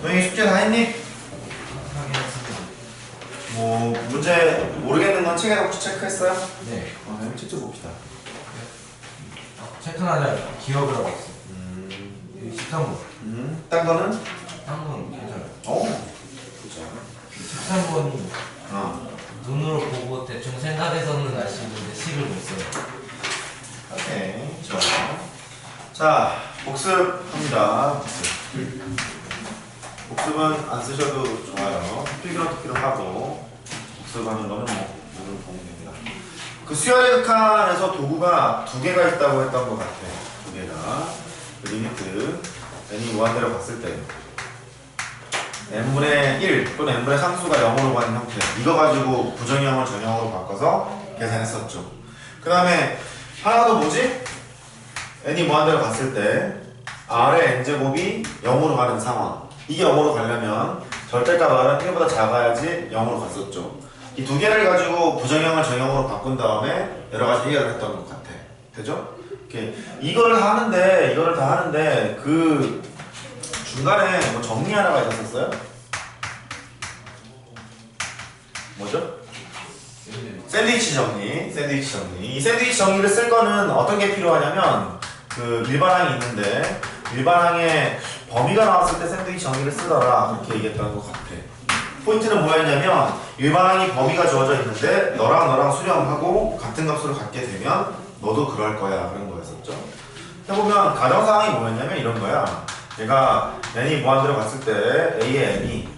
동영이 숙제 다 했니? 뭐 문제 모르겠는 건 책에다 혹시 체크했어요? 네. 한번 직접 봅시다. 체크는 아니라 기억을 하고 있어요. 13번. 딴 거는? 딴 건 괜찮아요. 그죠. 13번이 눈으로 보고 대충 생각해서는 알 수 있는데 식을 못 써요. 오케이, 좋아. 자, 복습합니다. 복습은 안 쓰셔도 좋아요. 필기로 하고 복습하는 거는 모든 도움이 됩니다. 그 수열의 극한에서 도구가 두 개가 있다고 했던 것 같아. 두 개가. 그 리미트 n이 무한대로 갔을 때 n분의 1 또는 n분의 상수가 0으로 가는 형태. 이거 가지고 부정형을 전형으로 바꿔서 계산했었죠. 그 다음에 하나 더 뭐지? n이 무한대로 갔을 때 r의 n제곱이 0으로 가는 상황. 이게 0으로 가려면 절대값 r은 1보다 작아야지 0으로 갔었죠. 이 두 개를 가지고 부정형을 정형으로 바꾼 다음에 여러 가지 해결을 했던 것 같아. 되죠? 이거를 다 하는데 그 중간에 뭐 정리 하나가 있었어요? 뭐죠? 샌드위치 정리. 이 샌드위치 정리를 쓸 거는 어떤 게 필요하냐면 그 일반항이 있는데 일반항에 범위가 나왔을 때 샌드위치 정리를 쓰더라 그렇게 얘기했던 것 같아. 포인트는 뭐였냐면 일반항이 범위가 주어져 있는데 너랑 수렴하고 같은 값으로 갖게 되면 너도 그럴 거야 그런 거였었죠. 해보면 가정상황이 뭐였냐면 이런 거야. 얘가 n이 무한대로 갔을 때 a의 n이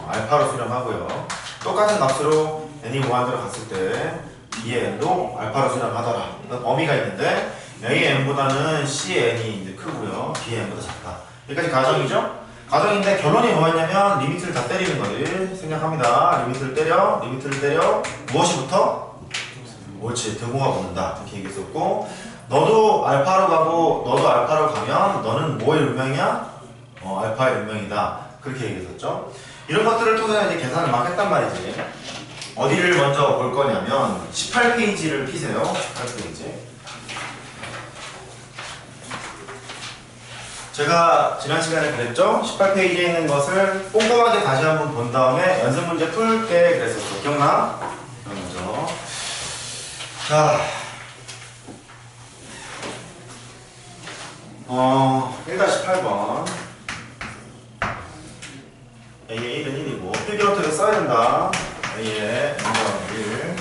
알파로 수렴하고요. 똑같은 값으로 n이 무한대로 갔을 때 b의 n도 알파로 수렴하더라. 범위가 있는데 a의 n보다는 c의 n이 이제 크고요. b의 n보다 작다. 여기까지 가정이죠? 가정인데 결론이 뭐였냐면 리미트를 다 때리는 거를 생략합니다. 리미트를 때려 무엇이부터? 옳지, 등호가 붙는다 이렇게 얘기했었고 너도 알파로 가고 너도 알파로 가면 너는 뭐의 운명이야? 알파의 운명이다 그렇게 얘기했었죠. 이런 것들을 통해서 이제 계산을 막 했단 말이지. 어디를 먼저 볼 거냐면 18페이지를 피세요. 18페이지. 제가 지난 시간에 그랬죠? 18페이지에 있는 것을 꼼꼼하게 다시 한번 본 다음에 연습 문제 풀게 그랬었어. 기억나? 그러면서 자 1-8번 A의 1은 1이고 필기로 어떻게 써야 된다. A의 n-1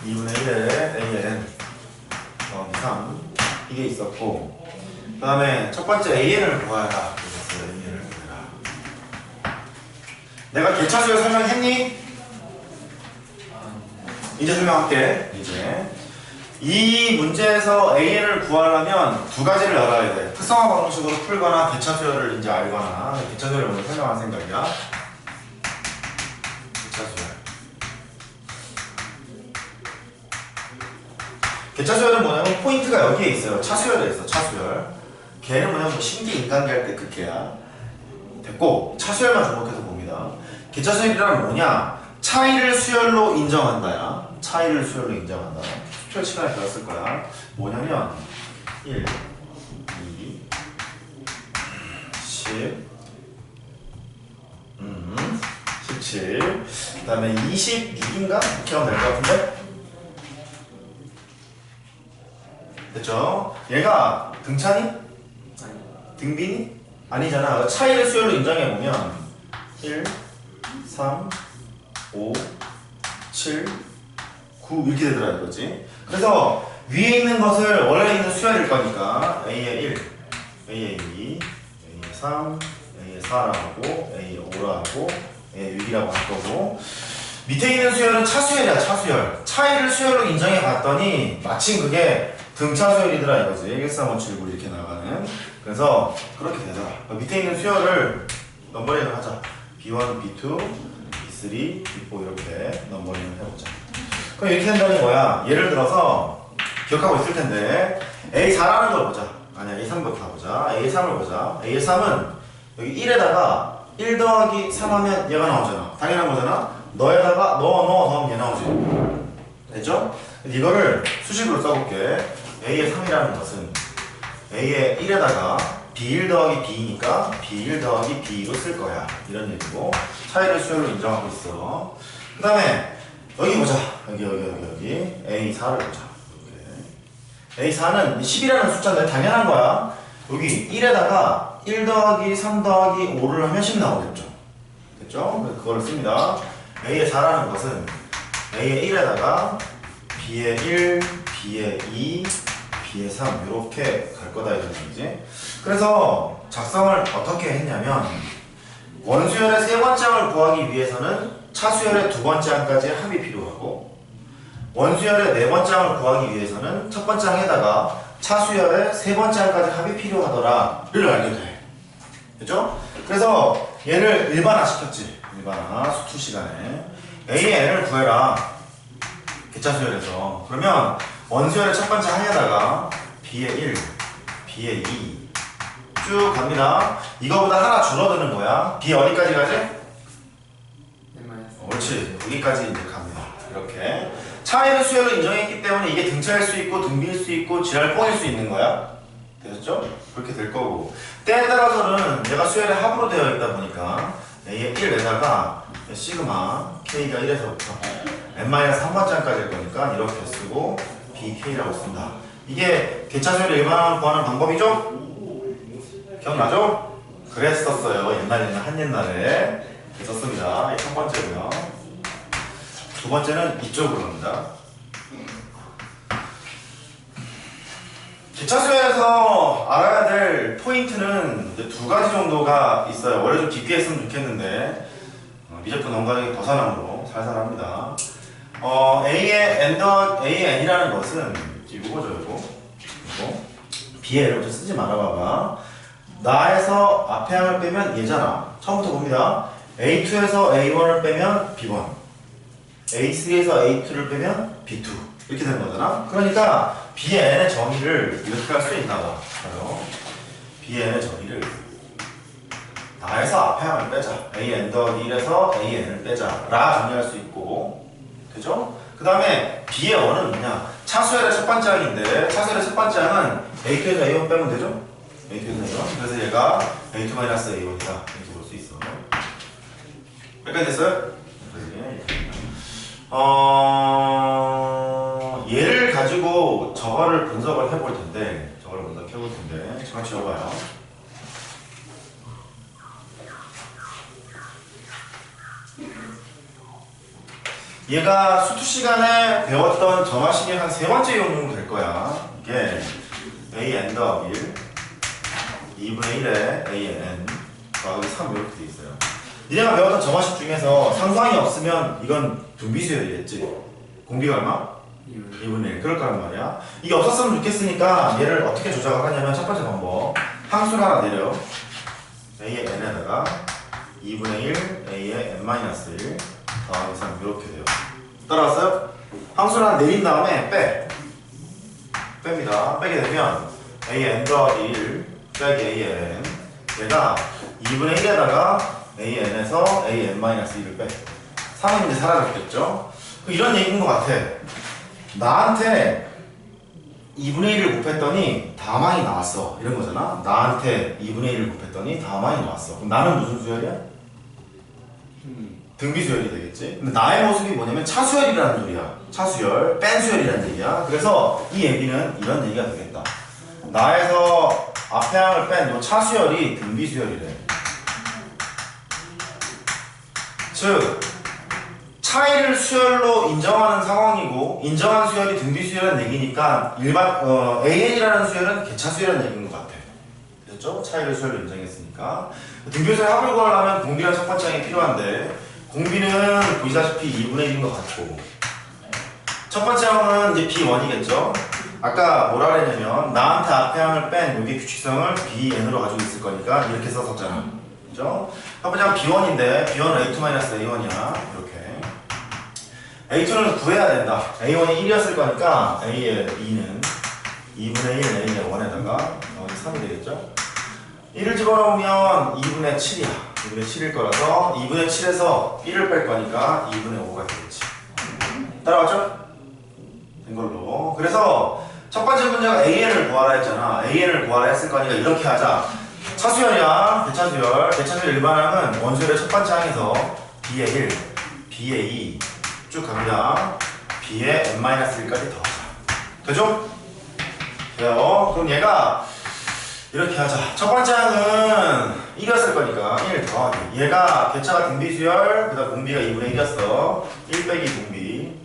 2분의 1에 A의 n 3 이게 있었고 그 다음에 첫 번째 AN을 구하라 그랬어요. AN을 구해라. 내가 개차수열 설명했니? 이제 설명할게. 이제 이 문제에서 AN을 구하려면 두 가지를 알아야 돼. 특성화 방식으로 풀거나 개차수열을 이제 알거나. 개차수열을 먼저 설명할 생각이야. 개차수열. 개차수열은 뭐냐면 포인트가 여기에 있어요. 차수열에 있어. 차수열. 걔는 뭐냐면 신기 인간계 할 때 그 걔야. 됐고 차수열만 주목해서 봅니다. 개차수열이란 뭐냐? 차이를 수열로 인정한다야. 차이를 수열로 인정한다. 수별 시간에 배웠을 거야. 뭐냐면 1, 2, 10, 17, 그 다음에 26인가? 이렇게 하면 될 것 같은데? 됐죠? 얘가 등차니? 등비니? 아니잖아. 차이를 수열로 인정해보면 1, 3, 5, 7, 9 이렇게 되더라 이거지. 그래서 위에 있는 것을 원래 있는 수열일 거니까 A의 1, A의 2, A의 3, A의 4라고 하고 A의 5라고 A의 6이라고 할 거고 밑에 있는 수열은 차수열이야. 차수열. 차이를 수열로 인정해 봤더니 마침 그게 등차수열이더라 이거지. 1, 3, 5, 7, 9 이렇게 나가는. 그래서 그렇게 되더라. 밑에 있는 수열을 넘버링을 하자. B1, B2, B3, B4 이렇게 넘버링을 해보자. 그럼 이렇게 된다는 거야. 예를 들어서 기억하고 있을 텐데 A4라는 걸 보자. 아니야 A3부터 보자. A3을 보자. A3은 여기 1에다가 1 더하기 3 하면 얘가 나오잖아. 당연한 거잖아. 너에다가 넣어 더하면 얘 나오지. 됐죠? 이거를 수식으로 써볼게. A의 3이라는 것은 A의 1에다가 B1 더하기 B니까 B1 더하기 B2로 쓸 거야. 이런 얘기고 차이를 수열로 인정하고 있어. 그 다음에 여기 보자. 여기 A4를 보자. 이렇게. A4는 10이라는 숫자인데 당연한 거야. 여기 1에다가 1 더하기 3 더하기 5를 하면 10 나오겠죠. 됐죠? 그래서 그걸 씁니다. A의 4라는 것은 A의 1에다가 B의 1, B의 2, B의 3 이렇게 갈 거다 이런 얘기지. 그래서 작성을 어떻게 했냐면 원수열의 세 번째 항을 구하기 위해서는 차수열의 두 번째 항까지 합이 필요하고 원수열의 네 번째 항을 구하기 위해서는 첫 번째 항에다가 차수열의 세 번째 항까지 합이 필요하더라를 알게 돼. 됐죠? 그래서 얘를 일반화 시켰지. 일반화 수투 시간에 A의 n을 구해라. 개차수열에서. 그러면 원수열의 첫 번째 항에다가 B의 1, B의 2 쭉 갑니다. 이거보다 하나 줄어드는 거야. B 어디까지 가지? 옳지. 여기까지 이제 갑니다. 이렇게. 차이를 수열로 인정했기 때문에 이게 등차일 수 있고 등비일 수 있고 지랄뽕일 수 있는 거야. 되셨죠? 그렇게 될 거고. 때에 따라서는 얘가 수열의 합으로 되어 있다 보니까 A의 1에다가 시그마 K가 1에서부터 n-3번째 항까지 일 거니까 이렇게 쓰고 BK라고 쓴다. 이게 개차수열의 일반항을 구하는 방법이죠? 기억나죠? 그랬었어요. 옛날에는 한옛날에 썼습니다. 이 첫 번째고요. 두 번째는 이쪽으로 갑니다. 기차수열에서 알아야 될 포인트는 이제 두 가지 정도가 있어요. 원래 좀 깊게 했으면 좋겠는데 미적분 넘어가기 벗어남으로 살살합니다. A의 n이라는 것은 이거죠, 이거. B의 n을 쓰지 말아봐봐. 나에서 앞에 항을 빼면 얘잖아. 처음부터 봅니다. A2에서 A1을 빼면 B1, A3에서 A2를 빼면 B2 이렇게 되는 거잖아. 그러니까 B의 n의 정의를 이렇게 할 수 있나 봐. 바로 B의 n의 정의를 나에서 앞에 항을 빼자. A n 더하기 1에서 A n을 빼자 라 정의할 수 있고, 되죠? 그 다음에 B의 원은 뭐냐? 차수열의 첫 번째 항인데 차수열의 첫 번째 항은 A2에서 A1 빼면 되죠? A2에서 A1. 그래서 얘가 A2-A1이다 이렇게 볼 수 있어. 여기까지 됐어요? 얘를 가지고 저거를 분석을 해볼 텐데, 저거를 분석해 볼 텐데, 잠깐 지워봐요. 얘가 수투 시간에 배웠던 점화식의 한 세 번째 용문 될 거야. 이게 a n 더하기 1, 2분의 1에 a n 더하기 3 이렇게 돼 있어요. 니네가 배웠던 점화식 중에서 상수항이 없으면 이건 등비수열이겠지. 공비가 얼마? 2분의 1. 그럴 거란 말이야. 이게 없었으면 좋겠으니까 얘를 어떻게 조작을 하냐면 첫 번째 방법. 항수를 하나 내려. a의 n에다가 2분의 1, a의 n-1 더하기 3 이렇게 돼요. 따라왔어요? 항수를 하나 내린 다음에 뺍니다. 빼게 되면 a의 n 더하기 1 빼기 a의 n, 얘가 2분의 1에다가 a-n에서 a-n-1을 빼. 3은 이제 사라졌겠죠? 이런 얘기인 것 같아. 나한테 2분의 1을 곱했더니 다망이 나왔어. 이런 거잖아. 나한테 2분의 1을 곱했더니 다망이 나왔어. 그럼 나는 무슨 수열이야? 등비수열이 되겠지. 근데 나의 모습이 뭐냐면 차수열이라는 소리야. 차수열, 뺀 수열이라는 얘기야. 그래서 이 얘기는 이런 얘기가 되겠다. 나에서 앞에 항을 뺀 요 차수열이 등비수열이래. 즉 차이를 수열로 인정하는 상황이고 인정한 수열이 등비수열이라는 얘기니까 일반 AN이라는 수열은 개차수열이라는 얘기인 것 같아. 됐죠? 차이를 수열로 인정했으니까. 등비수열 합을 구하려면 공비랑 첫 번째 항이 필요한데 공비는 보시다시피 2분의 1인 것 같고 첫 번째 항은 이제 B1이겠죠? 아까 뭐라 그랬냐면 나한테 앞에 항을 뺀 여기 규칙성을 BN으로 가지고 있을 거니까 이렇게 썼었잖아. 그죠? 첫 번째 항은 B1인데 B1은 A2-A1이야. 이렇게 A2는 구해야 된다. A1이 1이었을 거니까 A의 2는 2분의 1 A의 1에다가 3이 되겠죠? 1을 집어넣으면 2분의 7이야. 2분의 7일 거라서 2분의 7에서 1을 뺄 거니까 2분의 5가 되겠지. 따라왔죠? 된 걸로. 그래서 첫 번째 문제가 AN을 구하라 했잖아. AN을 구하라 했을 거니까 이렇게 하자. 차수열이야. 대차수열 일반항은 원수열의 첫 번째 항에서 B의 1, B의 2 쭉 갑니다. B의 n-1까지 더하자. 되죠? 돼요. 그럼 얘가 이렇게 하자. 첫 번째 항은 1이었을 거니까 1 더하기. 얘가 개차가 등비수열, 그 다음 공비가 2분의 1이었어. 1 빼기 공비.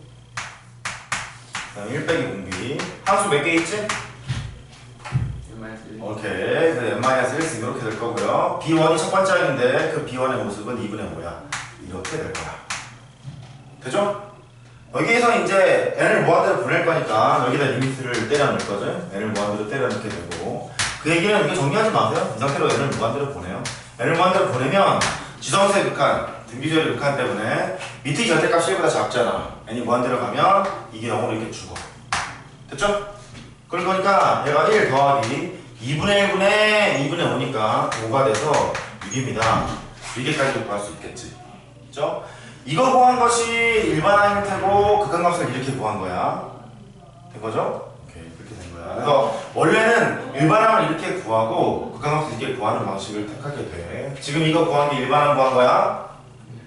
그 다음 1 빼기 공비. 함수 몇 개 있지? 오케이. 그래서 n-1 이렇게 될 거고요. B1이 첫 번째 항인데 그 B1의 모습은 2분의 5야. 이렇게 될 거야. 되죠? 여기에서 이제 n을 무한대로 보낼 거니까 여기다 리미트를 때려 넣을 거죠. n을 무한대로 때려 넣게 되고 그 얘기는 이렇게 정리하지 마세요. 이 상태로 n을 무한대로 보내요. n을 무한대로 보내면 지정수의 극한, 등비수열의 극한 때문에 밑의 절대값이 1보다 작잖아. n이 무한대로 가면 이게 0으로 이렇게 죽어. 됐죠? 그러니까 얘가 1 더하기 2분의 1분의 2분의 5니까 5가 돼서 6입니다. 이게까지 구할 수 있겠지. 그죠? 이거 구한 것이 일반항일 테고 극한값을 이렇게 구한 거야. 된 거죠? 오케이, 그렇게 된 거야. 그래서 원래는 일반항을 이렇게 구하고 극한값을 이렇게 구하는 방식을 택하게 돼. 지금 이거 구한 게 일반항 구한 거야.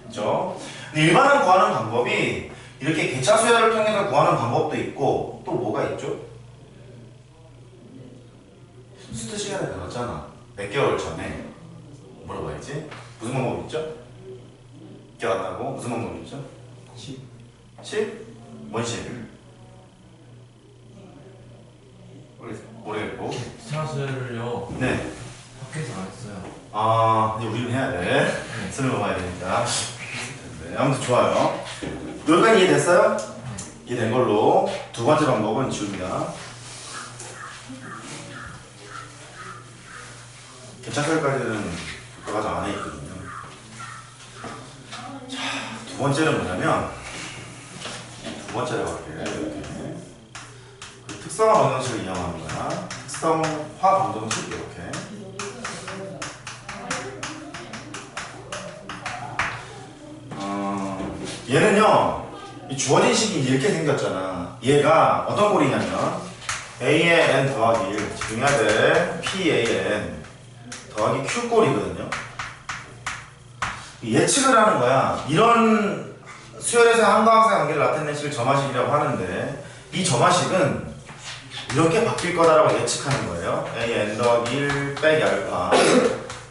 그죠? 근데 일반항 구하는 방법이 이렇게 개차수열을 통해서 구하는 방법도 있고 또 뭐가 있죠? 수트 시간에 배웠잖아. 몇 개월 전에. 뭐라고 했지? 무슨 방법 있죠? 기억 안 나고 무슨 방법 있죠? 10? 10? 뭔 10? 모르겠고. 차수열을요. 네. 학교에서 안 했어요. 아, 이제 우리는 해야 돼. 쓰는 거 봐야 되니까. 네, 아무튼 좋아요. 여기까지 이해됐어요? 이해된 걸로 두 번째 방법은 지웁니다. 개차수열까지는 교과서 안에 있거든요. 자, 두 번째는 뭐냐면 두 번째로 갈게요. 이렇게 그 특성화 방정식을 이용하는 거야. 특성화 방정식 이렇게. 얘는요, 이 주어진 식이 이렇게 생겼잖아. 얘가 어떤 꼴이냐면 a의 n 더하기 1 집중해야 돼. pan 더하기 q 꼴이거든요. 예측을 하는 거야. 이런 수열에서 한과학생 관계를 나타낸 식을 점화식이라고 하는데 이 점화식은 이렇게 바뀔 거다라고 예측하는 거예요. a의 n 더하기 1 빼기 알파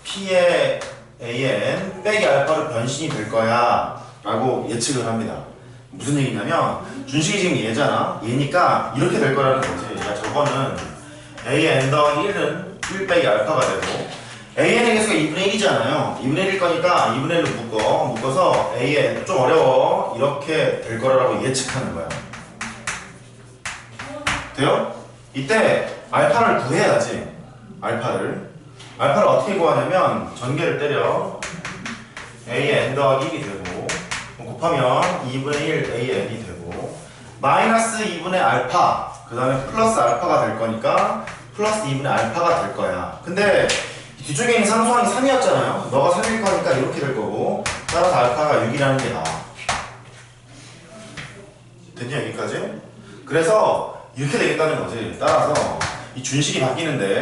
p의 a의 n 빼기 알파로 변신이 될 거야 라고 예측을 합니다. 무슨 얘기냐면 준식이 지금 얘잖아. 얘니까 이렇게 될 거라는 거지. 야, 저거는 a의 n 더하기 1은 1 빼기 알파가 되고 a의 개수가 2분의 1이잖아요. 2분의 1일 거니까 2분의 1로 묶어서 a의 좀 어려워. 이렇게 될 거라고 예측하는 거야. 돼요? 이때 알파를 구해야지. 알파를 어떻게 구하냐면 전개를 때려 a의 n 더하기 1이 되고 곱하면 2분의 1 a의 n이 되고 마이너스 2분의 알파 그 다음에 플러스 알파가 될 거니까 플러스 2분의 알파가 될 거야. 근데 뒤쪽에 있는 상수항이 3이었잖아요. 너가 3일 거니까 이렇게 될 거고 따라서 알파가 6이라는 게 나와. 됐냐 여기까지? 그래서 이렇게 되겠다는 거지. 따라서 이 준식이 바뀌는데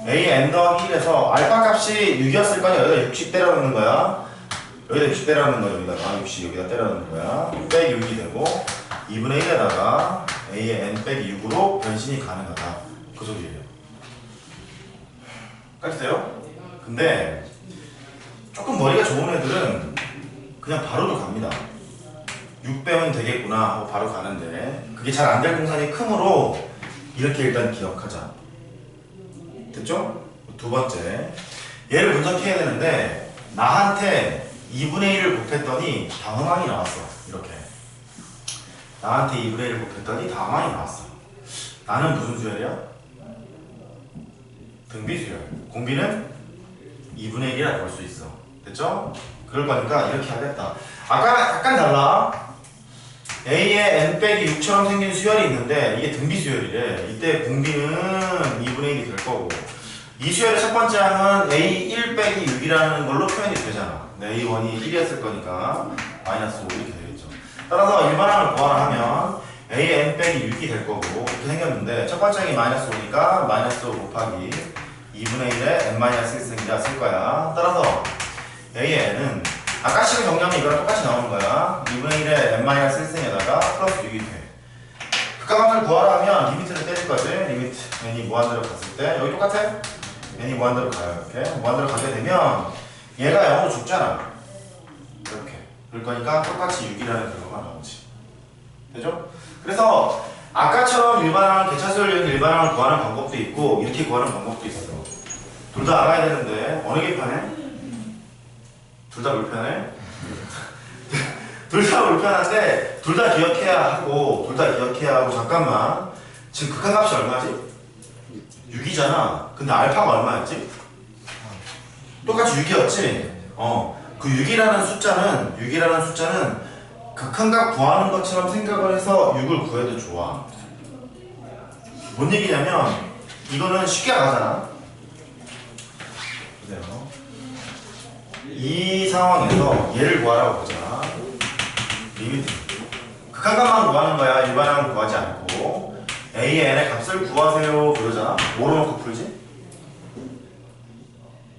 a의 n 더하기 1에서 알파 값이 6이었을 거니까 여기다 60 때려 넣는 거야. 여기다 60 때려 넣는 거야. 여기다가 60 여기다 때려 넣는 거야. 빼기 6이 되고 2분의 1에다가 a의 n 빼기 6으로 변신이 가능하다. 그 소리예요. 까지 돼요? 근데 조금 머리가 좋은 애들은 그냥 바로도 갑니다. 6 빼면 되겠구나 하고 바로 가는데 그게 잘 안 될 공산이 크므로 이렇게 일단 기억하자. 됐죠? 두 번째 얘를 분석해야 되는데 나한테 2분의 1을 곱했더니 다음항이 나왔어. 이렇게 나한테 2분의 1을 곱했더니 다음항이 나왔어. 나는 무슨 수열이야? 등비수열. 공비는 2분의 1이라 볼 수 있어. 됐죠? 그럴 거니까 이렇게 하겠다. 아까 약간 달라. A의 n 빼기 6처럼 생긴 수열이 있는데 이게 등비수열이래. 이때 공비는 2분의 1이 될 거고 이 수열의 첫 번째 항은 A 1 빼기 6이라는 걸로 표현이 되잖아. A1이 1이었을 거니까 마이너스 5 이렇게 되겠죠. 따라서 일반항을 구하라 하면 AN 빼기 6이 될 거고 이렇게 생겼는데 첫 번째 게 마이너스 5니까 마이너스 5 곱하기 2분의 1에 n-1승이라 쓸 거야. 따라서 AN은 아까 식을 정리하면 이거랑 똑같이 나오는 거야. 2분의 1에 n-1승에다가 플러스 6이 돼. 극한값을 구하라 하면 리미트를 때릴 거지. 리미트 n이 무한대로 갔을 때 여기 똑같아? n이 무한대로 가요. 이렇게 무한대로 가게 되면 얘가 0으로 죽잖아. 이렇게. 그럴 거니까 똑같이 6이라는 결과가 나오지. 되죠? 그래서 아까처럼 일반항, 개차수를 이용해 일반항을 구하는 방법도 있고 이렇게 구하는 방법도 있어. 둘 다 알아야 되는데 어느 게 편해? 둘 다 불편해? 둘 다 불편한데 둘 다 기억해야 하고 둘 다 기억해야 하고 잠깐만 지금 극한값이 얼마지? 6이잖아. 근데 알파가 얼마였지? 똑같이 6이었지? 그 6이라는 숫자는 극한값 구하는 것처럼 생각을 해서 6을 구해도 좋아. 뭔 얘기냐면 이거는 쉽게 가잖아. 보세요. 이 상황에서 얘를 구하라고 보자. 리미트. 극한값만 구하는 거야. 일반항을 구하지 않고. A의 n의 값을 구하세요 그러잖아. 뭐로 놓고 풀지?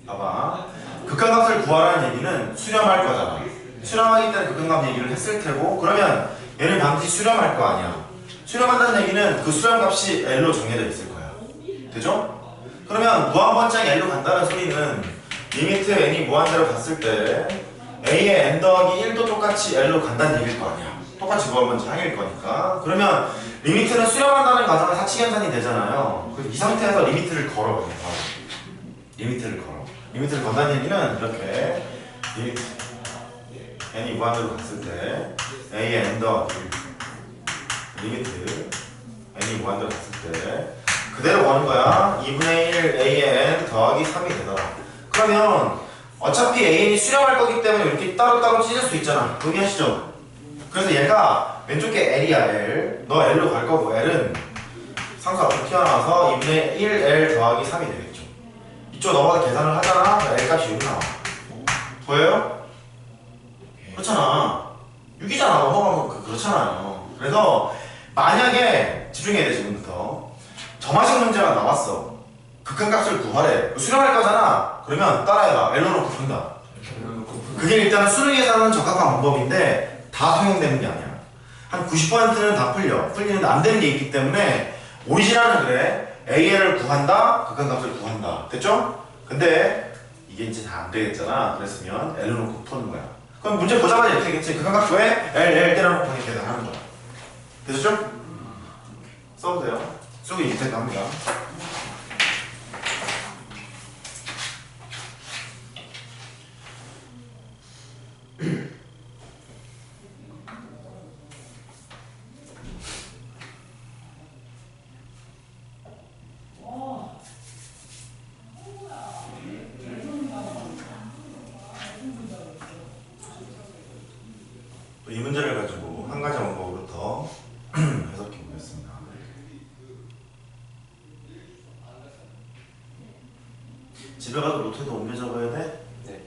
봐봐. 극한값을 구하라는 얘기는 수렴할 거잖아. 수렴하기 때문에 극한값 얘기를 했을 테고 그러면 얘는 반드시 수렴할 거 아니야. 수렴한다는 얘기는 그 수렴값이 L로 정해져 있을 거야. 되죠? 그러면 무한번짝이 L로 간다는 소리는 리미트 n이 무한대로 갔을 때 A의 n 더하기 1도 똑같이 L로 간다는 얘기일 거 아니야. 똑같이 무한번짝일 거니까. 그러면 리미트는 수렴한다는 과정은 사칙연산이 되잖아요. 그래서 이 상태에서 리미트를 걸어 그냥 바로. 리미트를 건다는 얘기는 이렇게 리미트 n이 무한대로 갔을 때 A의 n 더하기 리미트 n이 무한대로 갔을 때 그대로 가는 거야. 2분의 1 A의 n 더하기 3이 되더라. 그러면 어차피 AN이 수렴할 거기 때문에 이렇게 따로따로 찢을 수 있잖아. 동의하시죠? 그래서 얘가 왼쪽 게 L이야. L. 너 L로 갈 거고 L은 상수 앞으로 튀어나와서 2분의 1L 더하기 3이 되겠죠. 이쪽 넘어가서 계산을 하잖아. L 값이 6 나와. 보여요? 그렇잖아. 6이잖아. 넘어가면 그렇잖아요. 그래서 만약에 집중해야 돼 지금부터. 점화식 문제가 나왔어. 극한값을 구하래. 수렴할 거잖아. 그러면 따라해봐. L로 놓고 푼다. 그게 일단은 수능 예산은 적합한 방법인데 다 통용되는 게 아니야. 한 90%는 다 풀리는데 안 되는 게 있기 때문에 오리지널은 그래. AL을 구한다. 극한값을 구한다. 됐죠? 근데 이게 이제 다 안 되겠잖아. 그랬으면 L로 놓고 푸는 거야. 그럼 문제 보자마자 이렇게 되겠지. 극한값 왜? L 때려놓고 이렇게 계산하는 거야. 됐죠? 써보세요. 쓰고 이렇게 합니다. 이 문제를 가지고 한 가지 원법으로 더 해석해 보겠습니다. 집에 가서 노트에도 옮겨 적어야 돼? 네.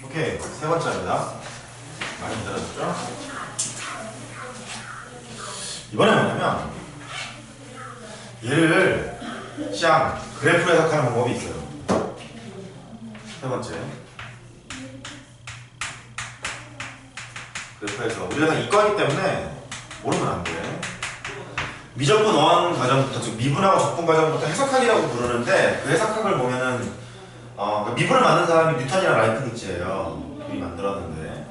오케이, 세 번째입니다. 많이 기다렸죠? 이번에 뭐냐면 얘를 시향 그래프로 해석하는 방법이 있어요. 세 번째 그래프에서 우리가 다 이과이기 때문에 모르면 안 돼. 미적분 어원 과정부터 즉 미분하고 적분 과정부터 해석학이라고 부르는데 그 해석학을 보면은 미분을 만든 사람이 뉴턴이랑 라이프니츠예요. 둘이 만들었는데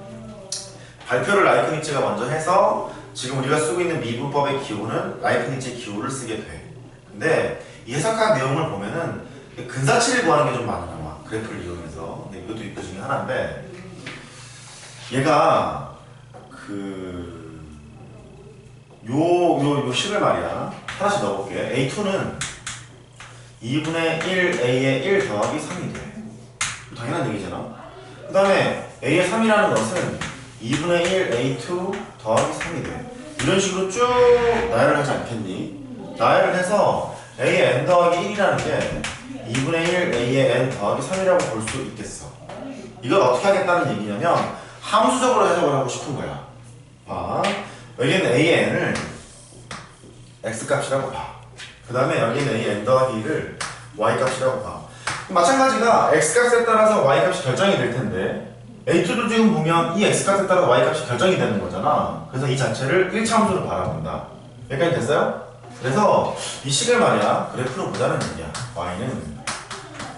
발표를 라이프니츠가 먼저 해서 지금 우리가 쓰고 있는 미분법의 기호는 라이프니츠의 기호를 쓰게 돼. 근데 이 해석학 내용을 보면은 근사치를 구하는 게 좀 많이 나와. 그래프를 이용해서. 근데 이것도 그 중에 하나인데 얘가 요 식을 말이야. 하나씩 넣어볼게. A2는 2분의 1A의 1 더하기 3이 돼. 당연한 얘기잖아. 그 다음에 A의 3이라는 것은 2분의 1 A2 더하기 3이 돼. 이런 식으로 쭉 나열을 하지 않겠니? 나열을 해서 a의 n 더하기 1이라는 게 2분의 1 a의 n 더하기 3이라고 볼 수 있겠어. 이걸 어떻게 하겠다는 얘기냐면 함수적으로 해석을 하고 싶은 거야. 봐. 여기는 a의 n을 x값이라고 봐. 그 다음에 여기는 a의 n 더하기 1을 y값이라고 봐. 마찬가지가 x값에 따라서 y값이 결정이 될 텐데 a2도 지금 보면 이 x값에 따라 y값이 결정이 되는 거잖아. 그래서 이 자체를 1차 함수로 바라본다. 여기까지 됐어요? 그래서 이 식을 말이야 그래프로 보자는 얘기야. y는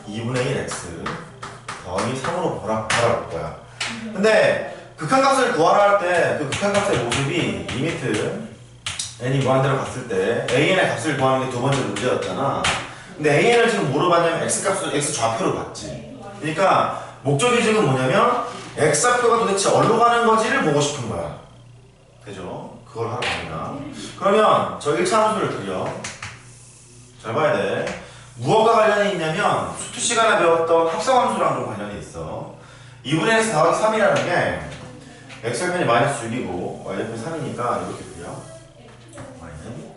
2분의 1 x 더하기 3으로 바라볼 거야. 근데 극한값을 구하라 할 때 그 극한값의 모습이 리미트 n이 무한대로 갔을 때 an의 값을 구하는 게 두 번째 문제였잖아. 근데 an을 지금 뭐로 봤냐면 x값을 x 좌표로 봤지. 그러니까 목적이 지금 뭐냐면 x좌표가 도대체 어디로 가는 건지를 보고 싶은 거야. 되죠? 그걸 하러 갑니다. 그러면 저 1차 함수를 그려. 잘 봐야 돼. 무엇과 관련이 있냐면 수투 시간에 배웠던 합성함수랑 좀 관련이 있어. 2분의 x 더하기 3이라는 게 x절편이 마이너스 6이고 y절편이 3이니까 이렇게 그려. y는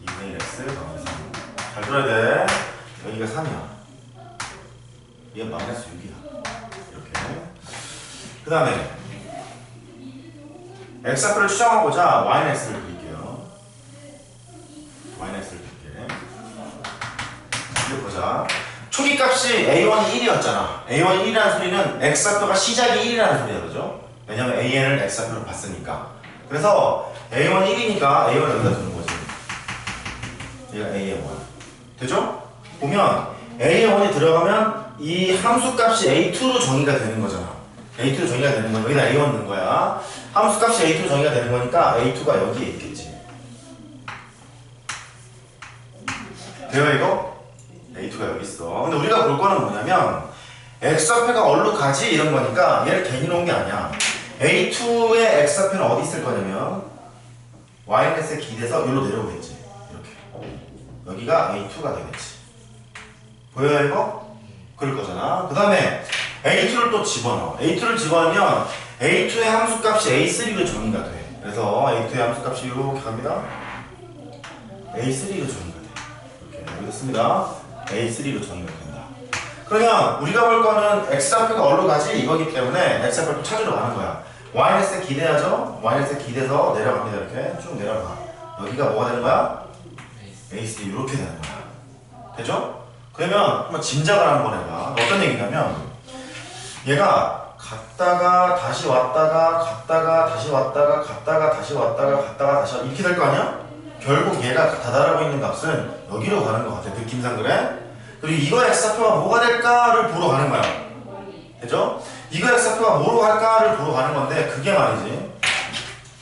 2분의 1 x 더하기 3. 잘 들어야 돼. 여기가 3이야. 얘가 마이너스 6이야. 이렇게. 그 다음에 x좌표를 추정하고자 y는 x를 그릴게요. y는 x를 그릴게. 이거 보자. 초기값이 a1이 1이었잖아. a1이 1이라는 소리는 x좌표가 시작이 1이라는 소리야. 그죠? 왜냐면 an을 x좌표로 봤으니까. 그래서 a1이 1이니까 a1을 여기다 두는 거지. 얘가 a의 1. 되죠? 보면 a의 1이 들어가면 이 함수값이 a2로 정의가 되는 거잖아. a2로 정의가 되는 건 여기다 a1 넣은 거야. 함수값이 a2로 정의가 되는 거니까 a2가 여기에 있겠지. 돼요 이거? a2가 여기 있어. 근데 우리가 볼 거는 뭐냐면 x좌표가 어디로 가지 이런 거니까 얘를 괜히 놓은 게 아니야. a2의 x좌표는 어디 있을 거냐면 yx에 기대서 여기로 내려오겠지. 이렇게. 여기가 a2가 되겠지. 보여요 이거? 그럴 거잖아. 그 다음에 a2를 또 집어넣어. a2를 집어넣으면 a2의 함수값이 a3로 정의가 돼. 그래서 a2의 함수값이 이렇게 갑니다. a3로 정의가 돼. 이렇게 여기 됐습니다. a3로 정의가 된다. 그러면 우리가 볼 거는 x좌표가 어디로 가지 이거기 때문에 x좌표를 찾으러 가는 거야. yx에 기대하죠? yx에 기대서 내려갑니다. 이렇게 쭉 내려가. 여기가 뭐가 되는 거야? a3 이렇게 되는 거야. 되죠? 그러면 한번 짐작을 한번 해봐. 어떤 얘기냐면 얘가 갔다가 다시 왔다가 갔다가 다시 왔다가 갔다가 다시 왔다가 갔다가 다시 이렇게 될 거 아니야? 결국 얘가 다다르고 있는 값은 여기로 가는 것 같아. 느낌상 그래? 그리고 이거 x좌표가 뭐가 될까를 보러 가는 거야. 되죠? 이거 x좌표가 뭐로 갈까를 보러 가는 건데 그게 말이지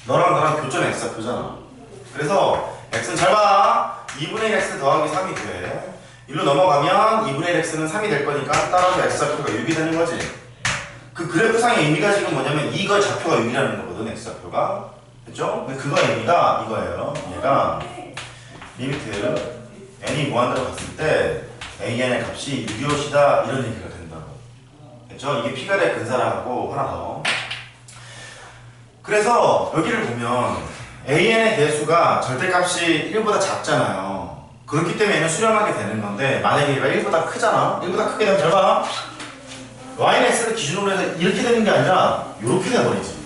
너랑 나랑 교점 x좌표잖아. 그래서 x는 잘 봐. 2분의 1 x 더하기 3이 돼. 일로 넘어가면 2분의 1 x는 3이 될 거니까 따라서 x좌표가 6이 되는 거지. 그 그래프상의 의미가 지금 뭐냐면 이거 좌표가 6이라는 거거든. x좌표가. 됐죠? 근데 그거 의미가 이거예요. 얘가 리미트 n이 무한대로 갔을 때 an의 값이 6이엇이다 이런 얘기가 된다고. 됐죠? 이게 피갈의 근사라고 하나 더. 그래서 여기를 보면 an의 개수가 절대값이 1보다 작잖아요. 그렇기 때문에 얘는 수렴하게 되는 건데 만약에 얘가 1보다 크잖아. 1보다 크게 되면 잘 봐. y는 x를 기준으로 해서 이렇게 되는 게 아니라 이렇게 돼버리지.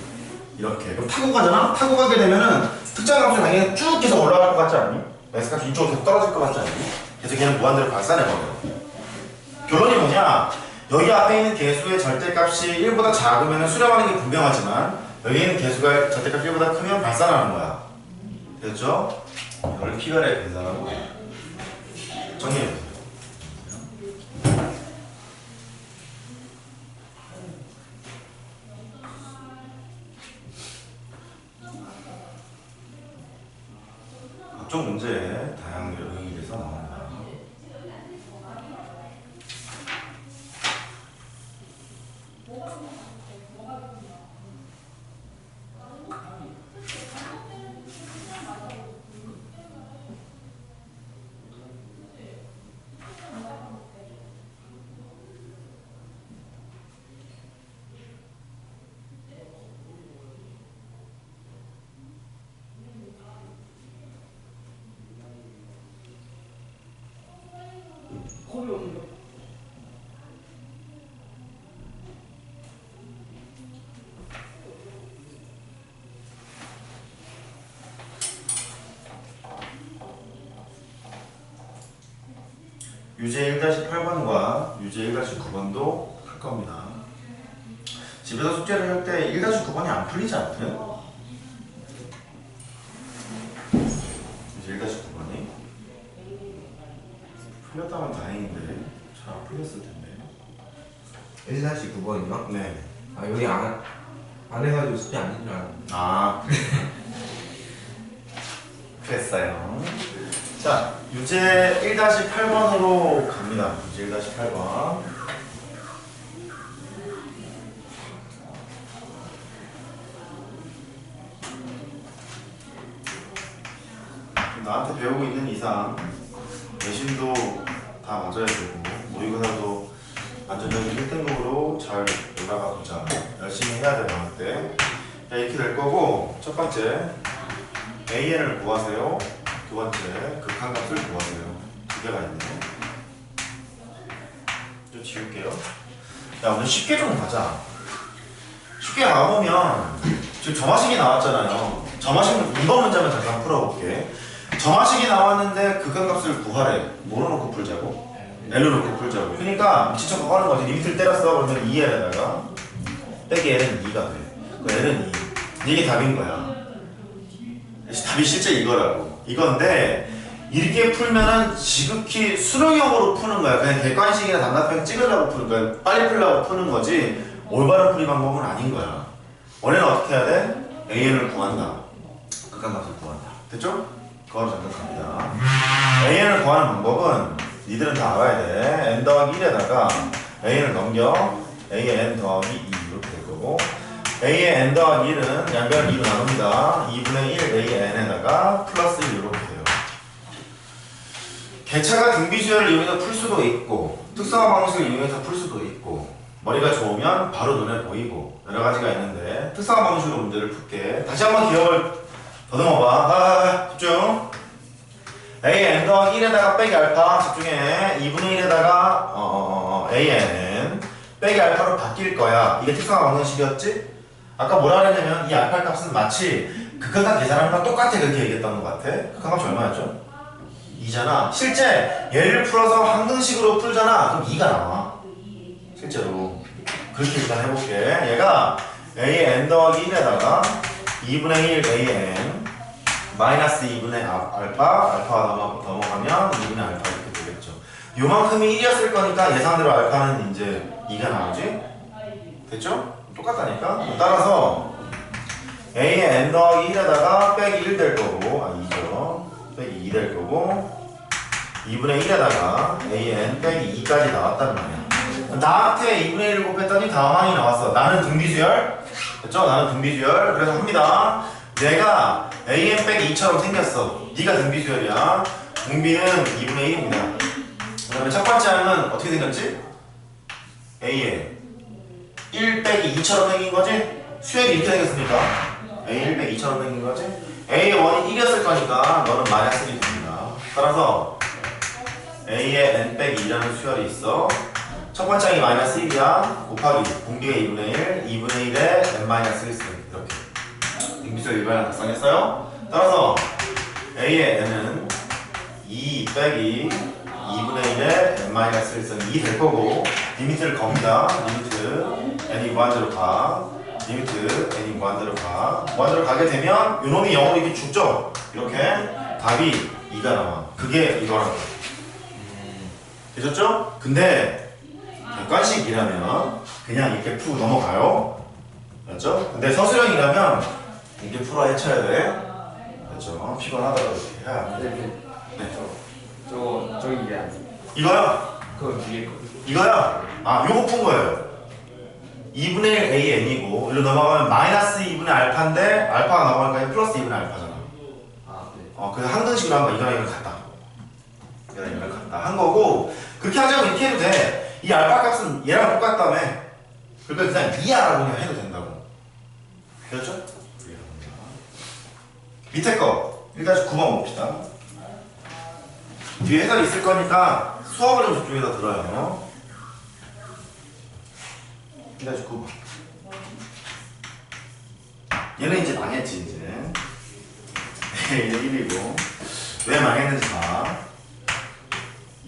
이렇게. 그럼 타고 가잖아? 타고 가게 되면은 특정 값이 당연히 쭉 계속 올라갈 것 같지 않니? x값이 이쪽으로 계속 떨어질 것 같지 않니? 그래서 걔는 무한대로 발산해버려. 결론이 뭐냐? 여기 앞에 있는 개수의 절대값이 1보다 작으면 수렴하는 게 분명하지만 여기 있는 개수가 절대값이 1보다 크면 발산하는 거야. 됐죠? 이걸 피갈의 근사라고 해. 정리해보세요. 각종 문제에 다양한 요령이 돼서 나옵니다. 유제 1-8번과 유제 1-9번도 풀 겁니다. 집에서 숙제를 할 때 1-9번이 안 풀리지 않거든? 유제 1-9번이 풀렸다면 다행인데 잘 안 풀렸을 텐데. 1-9번이요? 네. 아 여기 안 해가지고 숙제 아닌 줄 알았는데. 아 그랬어요. 자, 유제 1-8번으로 갑니다. 유제 1-8번. 나한테 배우고 있는 이상 내신도 다 맞아야 되고 모의고사도 안전적인 1등급으로 잘 올라가 보자. 열심히 해야 돼, 방학 때. 자, 이렇게 될 거고, 첫 번째 AN을 구하세요. 두 번째 극한값을 구하세요. 두 개가 있네. 좀 지울게요. 야, 오늘 쉽게 좀 가자. 쉽게 가보면 지금 점화식이 나왔잖아요. 점화식 이번 문제만 잠깐 풀어볼게. 점화식이 나왔는데 극한값을 구하래. 뭐로 놓고 풀자고? L로 놓고 풀자고. 그러니까 미치척 하는 거지. 리미트를 때렸어. 그러면 2L에다가 빼기 L은 2가 돼. 그 L은 2. 이게 답인 거야. 답이 실제 이거라고. 이건데 이렇게 풀면은 지극히 수능형으로 푸는 거야. 그냥 객관식이나 단답형 찍으려고 푸는 거야. 빨리 풀려고 푸는 거지 올바른 풀이 방법은 아닌 거야. 원래는 어떻게 해야 돼? AN을 구한다. 극한값을 구한다. 됐죠? 그거로 잠깐 갑니다. AN을 구하는 방법은 니들은 다 알아야 돼. n 더하기 1에다가 AN을 넘겨 AN 더하기 2 이렇게 될 거고 A의 n 더하기 1은 양변을 2로 나눕니다. 2분의 1 AN에다가 플러스 1 이렇게 돼요. 개차가 등비수열을 이용해서 풀 수도 있고 특성화 방식을 이용해서 풀 수도 있고 머리가 좋으면 바로 눈에 보이고 여러 가지가 있는데 특성화 방식으로 문제를 풀게. 다시 한번 기억을 더듬어봐. 집중. A n 더하기 1에다가 빼기 알파 집중해. 2분의 1에다가 AN 빼기 알파로 바뀔 거야. 이게 특성화 방식이었지? 아까 뭐라 그랬냐면 이 알파 값은 마치 극한값 계산하는 거랑 똑같아 그렇게 얘기했던 것 같아. 극한값이 얼마였죠? 2잖아. 실제 얘를 풀어서 항등식으로 풀잖아. 그럼 2가 나와. 실제로. 그렇게 계산해볼게. 얘가 A의 n 더하기 1에다가 2분의 1 AN 마이너스 2분의 알파가 넘어가면 2분의 알파 이렇게 되겠죠. 요만큼이 1이었을 거니까 예상대로 알파는 이제 2가 나오지? 됐죠? 똑같다니까? 따라서 A의 n 더하기 1에다가 빼기 1 될 거고 2죠. 빼기 2 될 거고 2분의 1에다가 A의 n 빼기 2까지 나왔단 말이야. 나한테 2분의 1을 곱했더니 다음 항이 나왔어. 나는 등비수열. 됐죠? 나는 등비수열. 그래서 합니다. 내가 AN 빼기 2처럼 생겼어. 네가 등비수열이야. 등비는 2분의 1입니다. 그 다음에 첫 번째 항은 어떻게 생겼지? AN 1 빼기 2처럼 생긴 거지? 수열이 이렇게 생겼으니까 A 1 빼기 2처럼 생긴 거지? A의 원이 1이었을 거니까 너는 마이너스 1이 됩니다. 따라서 A의 n 빼기 2라는 수열이 있어. 첫 번째 항이 마이너스 1이야. 곱하기 공비의 2분의 1, 2분의 1에 n 마이너스 1승 이렇게 등비수열 일반을 작성했어요. 따라서 A의 n은 2 빼기 2분의 1에 n 마이너스 1승 2 될 거고 리미트를 겁니다. 리미트 n이 무한대로 가. 리미트 n이 무한대로 가. 무한대로 가게 되면 요놈이 0으로 이렇게 죽죠? 이렇게 답이 2가 나와. 그게 이거란 거야. 되셨죠? 근데 객관식이라면 그냥 이렇게 풀고 넘어가요. 맞죠? 근데 서술형이라면 이렇게 풀어 헤쳐야 돼. 맞죠? 피곤하다고 이렇게 해야 돼. 네. 저기 이게 이거요? 그거 위에 거. 이거요? 아, 요거 푼 거예요. 2분의 1 AN이고 일로 넘어가면 마이너스 2분의 알파인데 알파가 넘어가니까 플러스 2분의 알파잖아. 아 네. 그래서 항등식으로 한 거 이거랑 이거 같다. 이거랑 이거 같다 한 거고 그렇게 하자고 이렇게 해도 돼. 이 알파 값은 얘랑 똑같다며. 그러니까 그냥 2야라고 그냥 해도 된다고. 되었죠? 밑에 거 1-9번 봅시다. 뒤에 해설이 있을 거니까 수업을 좀 저쪽에다 들어요. 1-9번. 얘는 이제 망했지 이제. 얘는 1이고 왜 망했는지 봐.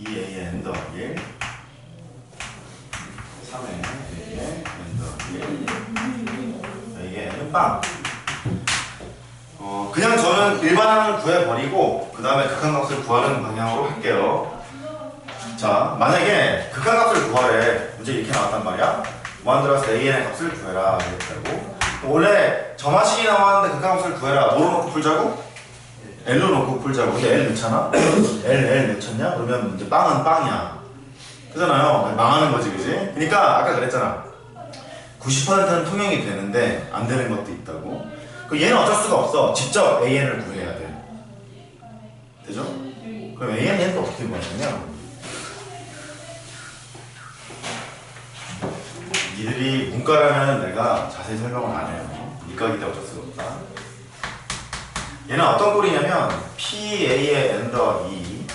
2AN 더 빵. 그냥 저는 일반항을 구해버리고 그 다음에 극한값을 구하는 방향으로 할게요. 자, 만약에 극한값을 구하래. 문제 이렇게 나왔단 말이야. 무한대로서 AN의 값을 구해라. 이렇게 하고. 원래 점화식이 나왔는데 극한값을 구해라. 뭐로 놓고 풀자고? L로 놓고 풀자고. 근데 L 넣잖아? L 넣쳤냐? 그러면 이제 빵은 빵이야. 그잖아요. 망하는 거지, 그지? 그러니까 아까 그랬잖아. 90%는 통용이 되는데 안 되는 것도 있다고. 그 얘는 어쩔 수가 없어. 직접 AN을 구해야 돼. 되죠? 그럼 AN은 또 어떻게 구하냐면 니들이 문과라면 내가 자세히 설명을 안 해요. 이과기 때문에 어쩔 수가 없다. 얘는 어떤 꼴이냐면 PA의 N 더하기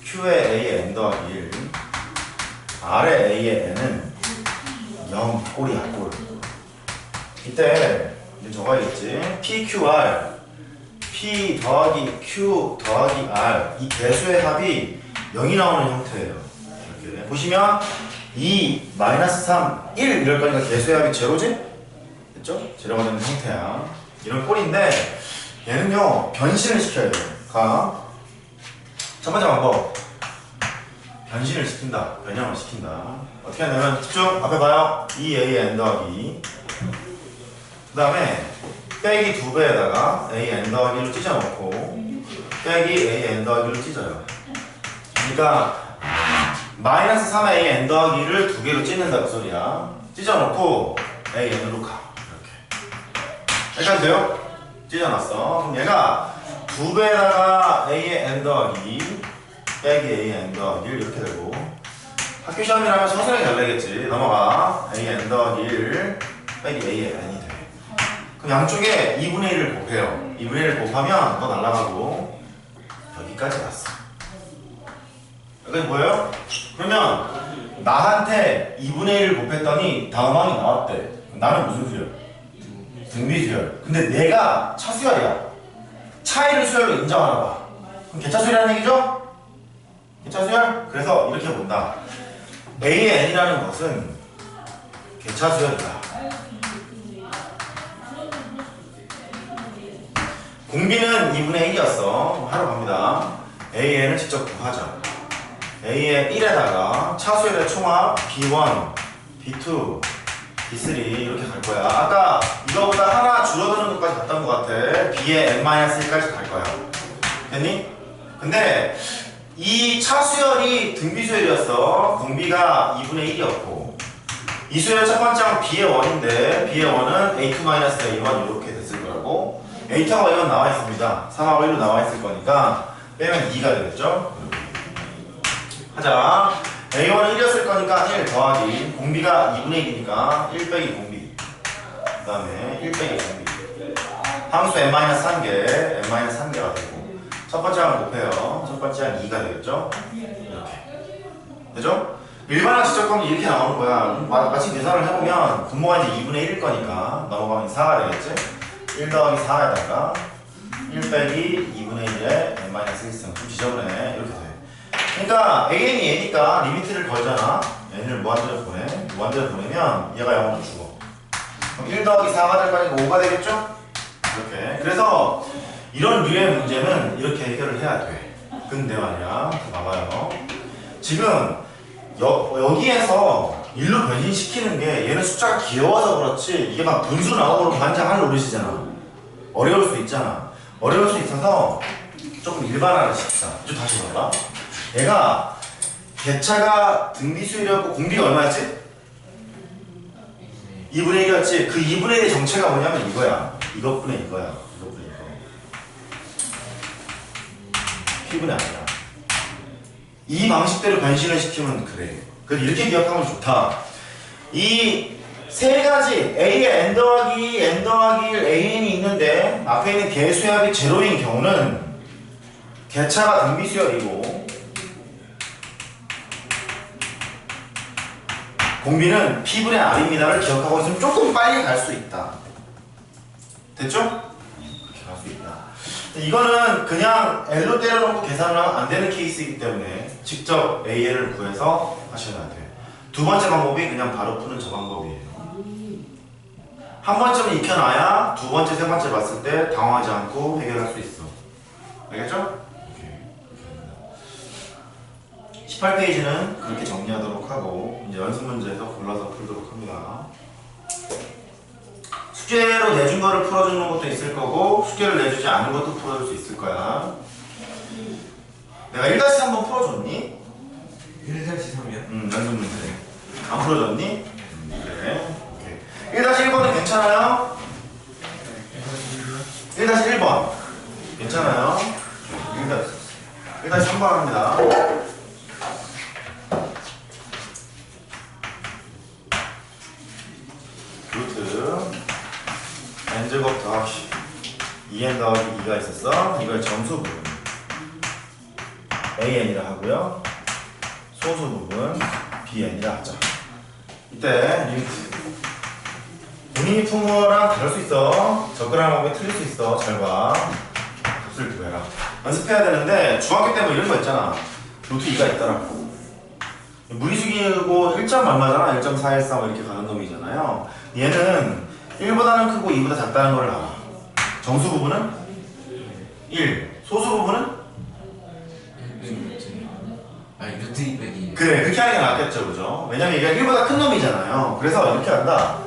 Q의 A의 N 더하기 1 R의 A의 N은 0 꼴이야 꼴. 이때 이제 적어야겠지. PQR P 더하기 Q 더하기 R 이 개수의 합이 0이 나오는 형태예요. 이렇게 보시면 2, -3, 1 이럴 거니까 개수의 합이 제로지? 됐죠? 제로가 되는 형태야. 이런 꼴인데 얘는요 변신을 시켜야 돼요. 가. 첫 번째 방법 변신을 시킨다. 변형을 시킨다. 어떻게 하냐면 집중. 앞에 봐요. 2A의 N 더하기 그 다음에 빼기 2배에다가 A N 더하기를 찢어놓고 빼기 A N 더하기를 찢어요. 그러니까 -3A N 더하기를 2개로 찢는다 그 소리야. 찢어놓고 A N으로 가. 이렇게. 여기까지 돼요? 찢어놨어. 그럼 얘가 2배에다가 A의 N 더하기 빼기 A의 N 더하기 1 이렇게 되고 학교 시험이라면 서술하게 잘 되겠지. 넘어가. A의 N 더하기 1 빼기 A의 N이 돼. 그럼 양쪽에 2분의 1을 곱해요. 2분의 1을 곱하면 너 날아가고 여기까지 왔어. 여기까지 보여요? 그러면 나한테 2분의 1을 곱했더니 다음 항이 나왔대. 나는 무슨 수열? 등비수열. 근데 내가 차수열이야. 차이를 수열로 인정하나 봐. 그럼 개차수열이라는 얘기죠? 개차수열? 그래서 이렇게 본다. A의 N이라는 것은 개차수열이다. 공비는 2분의 1이었어. 하러 갑니다. A의 N을 직접 구하자. A의 1에다가 차수열의 총합 B1, B2, B3 이렇게 갈 거야. 아까 이거보다 하나 줄어드는 것까지 갔던 것 같아. B의 N-1까지 갈 거야. 됐니? 근데 이 차수열이 등비수열이었어. 공비가 2분의 1이었고 이 수열 첫 번째 항 B의 1인데 B의 1은 A2-A1 이렇게 됐을 거라고. A2하고 A1 나와 있습니다. 3하고 1로 나와 있을 거니까 빼면 2가 되겠죠? 하자. A1은 1이었을 거니까 1 더하기 공비가 2분의 1이니까 1 빼기 공비 그 다음에 1 빼기 공비 함수 n-1개 n-1개가 되고 첫 번째 항 곱해요. 첫 번째 항 2가 되겠죠? 이렇게 되죠? 일반항 직접검이 이렇게 나오는 거야. 마침 계산을 해보면 분모가 이제 2분의 1일 거니까 넘어가면 4가 되겠지? 1 더하기 4에다가 1 빼기 2분의 1에 n-1승 좀 지저분해. 이렇게 돼. 그러니까 AN이 얘니까 리미트를 걸잖아. N을 무한대로 보내. 무한대로 보내면 얘가 0으로 죽어. 그럼 1 더하기 4가 될 거니까 5가 되겠죠? 이렇게. 그래서 이런 류의 문제는 이렇게 해결을 해야 돼. 근데 말이야. 봐봐요. 지금 여기에서 일로 변신시키는 게 얘는 숫자가 귀여워서 그렇지 이게 막 분수 나오고 반장 할 노릇이잖아. 어려울 수 있잖아. 어려울 수 있어서 조금 일반화를 시키자. 좀 다시 봐봐. 얘가 개차가 등비수열이었고 공비가 얼마였지? 2분의 1이었지? 그 2분의 1의 정체가 뭐냐면 이거야. 이것분의 이거야. 이것분의 이거. P분의 아니야. 이 방식대로 변신을 시키면 그래. 그래서 이렇게 기억하면 좋다. 이 세 가지 A의 N 더하기 N 더하기 1 AN이 있는데 앞에 있는 개수합이 제로인 경우는 개차가 등비수열이고 공비는 P분의 R입니다를 기억하고 있으면 조금 빨리 갈 수 있다. 됐죠? 그렇게 갈 수 있다. 이거는 그냥 L로 때려놓고 계산을 하면 안 되는 케이스이기 때문에 직접 AN을 구해서 하셔야 돼요. 두 번째 방법이 그냥 바로 푸는 저 방법이에요. 한 번쯤은 익혀놔야 두 번째, 세 번째 봤을 때 당황하지 않고 해결할 수 있어. 알겠죠? 18페이지는 그렇게 정리하도록 하고 이제 연습 문제에서 골라서 풀도록 합니다. 숙제로 내준 거를 풀어주는 것도 있을 거고 숙제를 내주지 않은 것도 풀어줄 수 있을 거야. 내가 1-3번 풀어줬니? 1-3이요? 연습 문제 안 풀어줬니? 그래. 오케이. 1-1번은 괜찮아요? 1-1번 괜찮아요? 1-3번 합니다. 루트 n제곱 더하기 2n 더하기 2가 있었어. 이걸 정수 부분 an이라 하고요. 소수 부분 bn이라 하자. 이때 리미트 본인이 푼 거랑 다를 수 있어. 접근하는 방법이 틀릴 수 있어. 잘 봐. 값을 구해라. 연습해야 되는데 중학교 때뭐 이런 거 있잖아. 루트 2가 있더라고. 무리수기고 1점 얼마잖아. 1.413 이렇게 가는 놈이잖아요. 얘는 1보다는 크고 2보다 작다는 걸 알아. 정수 부분은 1, 소수 부분은 아니 루트 200이 그래, 그렇게 하는 게 낫겠죠, 그죠? 왜냐면 얘가 1보다 큰 놈이잖아요. 그래서 이렇게 한다.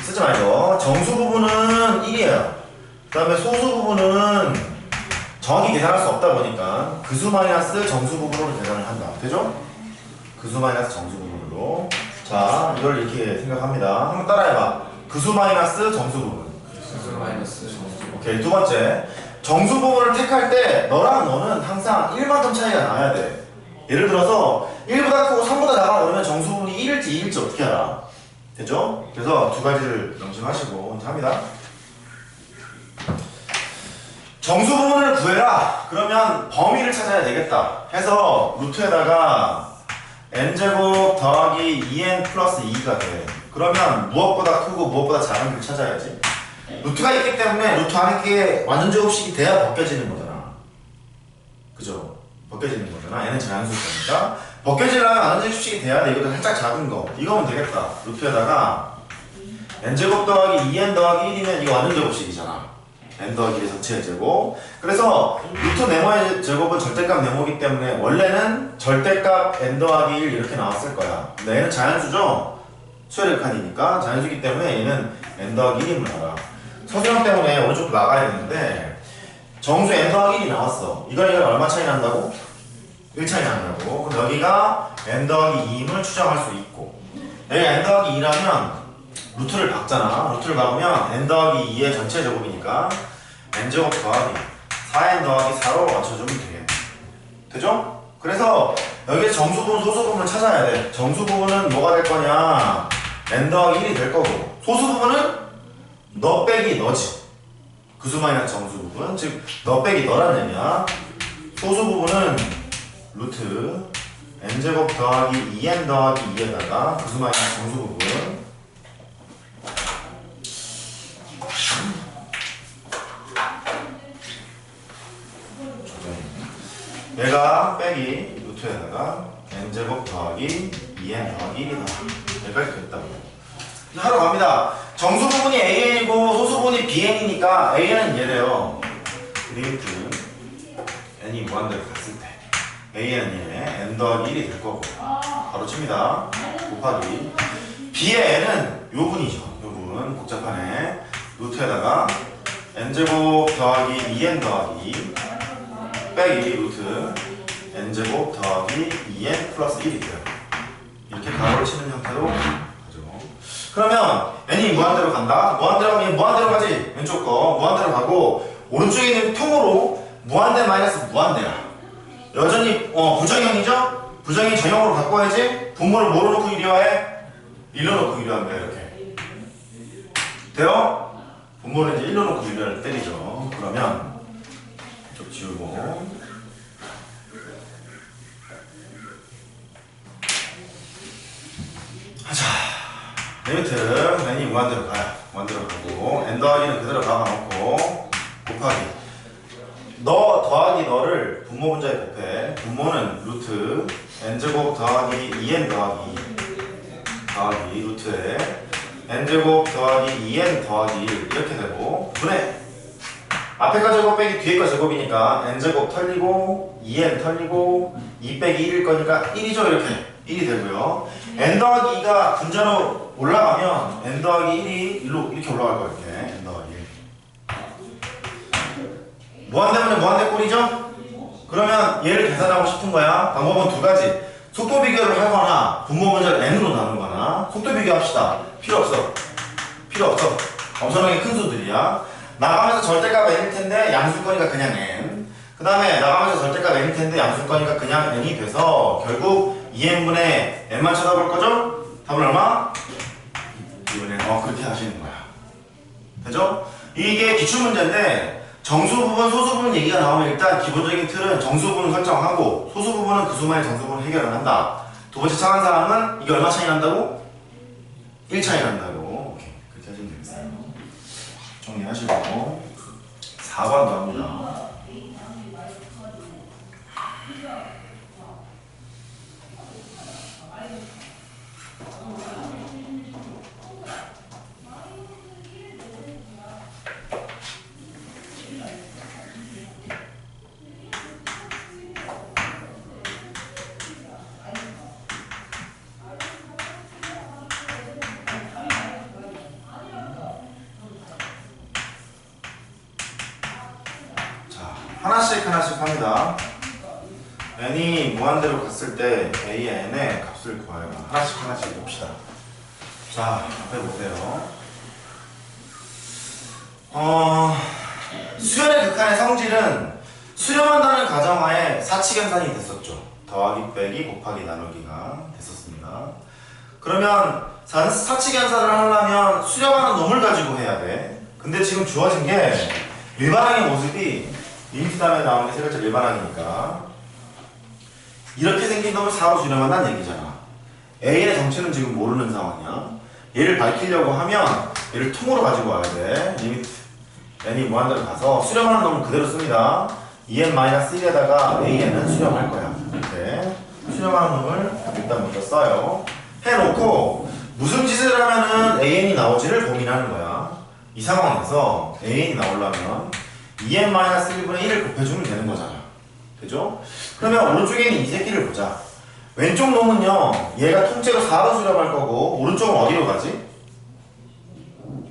쓰지 말고 정수 부분은 1이에요. 그 다음에 소수 부분은 정확히 계산할 수 없다 보니까 그수 마이너스 정수 부분으로 계산을 한다. 되죠? 그수 마이너스 정수 부분으로. 자, 이걸 이렇게 생각합니다. 한번 따라해봐. 그수 마이너스 정수 부분. 그수 마이너스 정수. 오케이, 두 번째. 정수 부분을 택할 때 너랑 너는 항상 1만큼 차이가 나야 돼. 예를 들어서 1보다 크고 3보다 작아 그러면 정수 부분이 1일지 2일지 어떻게 알아? 되죠? 그래서 두 가지를 명심하시고 이제 합니다. 정수 부분을 구해라. 그러면 범위를 찾아야 되겠다. 해서 루트에다가 n제곱 더하기 2n 플러스 2가 돼. 그러면 무엇보다 크고 무엇보다 작은 걸 찾아야지. 루트가 있기 때문에 루트 안에 게 완전 제곱식이 돼야 벗겨지는 거잖아. 그죠? 벗겨지는 거잖아. 얘는 자연수니까 벗겨지려면 완전 제곱식이 돼야 돼. 이것도 살짝 작은 거. 이거면 되겠다. 루트에다가 n제곱 더하기 2n 더하기 1이면 이거 완전 제곱식이잖아. n 더하기 1의 전체 제곱. 그래서 루트 네모의 제곱은 절대값 네모이기 때문에 원래는 절대값 n 더하기 1 이렇게 나왔을 거야. 근데 얘는 자연수죠? 수열의 극한이니까 자연수이기 때문에 얘는 n 더하기 1임을 알아. 서술형 때문에 오른쪽도 나가야 되는데 정수 n 더하기 1이 나왔어. 이거랑 얼마 차이 난다고? 1 차이 난다고. 그럼 여기가 n 더하기 2임을 추정할 수 있고 여기가 n 더하기 2라면 루트를 박잖아. 루트를 박으면 n 더하기 2의 전체 제곱이니까 n제곱 더하기 4n 더하기 4로 맞춰주면 되겠네. 되죠? 그래서 여기서 정수 부분, 소수 부분을 찾아야 돼. 정수 부분은 뭐가 될 거냐? n 더하기 1이 될 거고 소수 부분은 너 빼기 너지. 그수 마이너스 정수 부분. 즉 너 빼기 너란 얘기야. 소수 부분은 루트 n제곱 더하기 2n 더하기 2에다가 그수 마이너스 정수 부분 얘가 빼기 루트에다가 n제곱 더하기 2n 더하기 1이다. 여기까지 됐다고. 하러 갑니다. 정수 부분이 an이고 소수 부분이 bn이니까 an은 얘래요. 리미트 n이 무한대로 갔을 때 an은 얘 n 더하기 1이 될 거고 바로 칩니다. 곱하기 b의 n은 요 분이죠. 요 분 복잡하네. 루트에다가 n제곱 더하기 2n 더하기 빼기 루트 n제곱 더하기 2n 플러스 1이 돼요. 이렇게 가로를 치는 형태로 가죠. 그러면 n이 무한대로 간다. 무한대로 가면 무한대로 가지. 왼쪽 거 무한대로 가고 오른쪽에 있는 통으로 무한대 마이너스 무한대야. 여전히 부정형이죠? 부정이 정형으로 바꿔야지. 분모를 뭐로 놓고 이리화해? 1로 놓고 이리화합니다. 이렇게 돼요? 분모를 이제 1로 놓고 이리화를 때리죠. 그러면 이쪽 지우고 하자. 리미트 n이 무한대로 가요. 무한대로 가고 n 더하기는 그대로 박아놓고 곱하기 너 더하기 너를 분모 분자에 곱해. 분모는 루트 n제곱 더하기 2n 더하기 루트에 n제곱 더하기 2n 더하기 1 이렇게 되고 분해 앞에 거 제곱 빼기 뒤에 거 제곱이니까 n제곱 털리고 2n 털리고 2 빼기 1일 거니까 1이죠. 이렇게 1이 되고요. n 더하기 2가 분자로 올라가면 n 더하기 1이 일로 이렇게 올라갈 거예요. 이렇게 n 더하기 1 무한대분에 무한대 꼴이죠? 그러면 얘를 계산하고 싶은 거야. 방법은 두 가지. 속도 비교를 하거나 분모 문제를 n으로 나누거나. 속도 비교합시다. 필요 없어. 필요 없어. 엄청나게 큰 수들이야. 나가면서 절대값 n일 텐데 양수거니까 그냥 n. 그 다음에 나가면서 절대값 n일 텐데 양수거니까 그냥 n이 돼서 결국 2n분의 n만 쳐다볼 거죠? 답은 얼마? 2분의 n. 그렇게 하시는 거야. 되죠? 이게 기출문제인데 정수 부분, 소수 부분 얘기가 나오면 일단 기본적인 틀은 정수 부분 설정하고 소수 부분은 그 수만의 정수 부분 해결을 한다. 두 번째 차원 사항은 이게 얼마 차이 난다고? 1 차이 난다고. 오케이. 그렇게 하시면 되겠어요. 정리하시고 4번 나옵니다. 하나씩 합니다. n이 무한대로 갔을 때 a의 n의 값을 구하여 하나씩 봅시다. 자, 앞에 보세요. 수열의 극한의 성질은 수렴한다는 가정하에 사칙연산이 됐었죠. 더하기 빼기 곱하기 나누기가 됐었습니다. 그러면 사칙연산을 하려면 수렴하는 놈을 가지고 해야 돼. 근데 지금 주어진 게 일반항의 모습이 리미트 다음에 나오는 게 세 글자 일반항이니까 이렇게 생긴 놈을 4로 수렴한다는 얘기잖아. A의 정체는 지금 모르는 상황이야. 얘를 밝히려고 하면 얘를 통으로 가지고 와야 돼. 리미트 n이 무한대로 가서 수렴하는 놈은 그대로 씁니다. 2n-1에다가 an은 수렴할 거야. 이렇게 수렴하는 놈을 일단 먼저 써요. 해놓고 무슨 짓을 하면은 an이 나오지를 고민하는 거야. 이 상황에서 an이 나오려면 2n-1분의 1을 곱해주면 되는 거잖아. 그죠? 그러면 오른쪽에 있는 이 새끼를 보자. 왼쪽 놈은요, 얘가 통째로 4로 수렴할 거고, 오른쪽은 어디로 가지?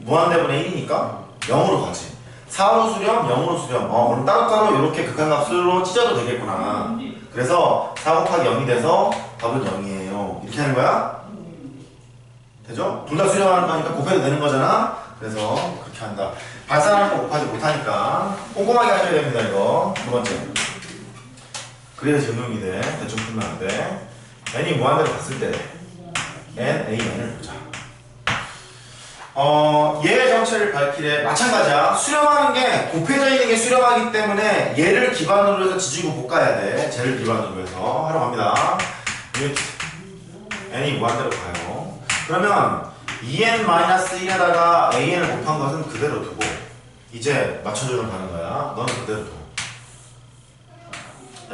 무한대분의 1이니까 0으로 가지. 4로 수렴, 0으로 수렴. 그럼 따로따로 이렇게 극한값으로 찢어도 되겠구나. 그래서 4 곱하기 0이 돼서 답은 0이에요. 이렇게 하는 거야? 되죠? 둘 다 수렴하는 거니까 곱해도 되는 거잖아? 그래서 그렇게 한다. 발산하는 거 곱하지 못하니까 꼼꼼하게 하셔야 됩니다. 이거 두 번째. 그래야 증명이 돼. 대충 풀면 안 돼. n이 무한대로 갔을 때 n, a, n을 보자. 얘의 정체를 밝히래. 마찬가지야. 수렴하는 게 곱해져 있는 게 수렴하기 때문에 얘를 기반으로 해서 지지고 볶아야 돼. 쟤를 기반으로 해서 하러 갑니다. n이 무한대로 가요. 그러면 2n-1에다가 an을 곱한 것은 그대로 두고 이제 맞춰주면 가는 거야. 너는 그대로 둬.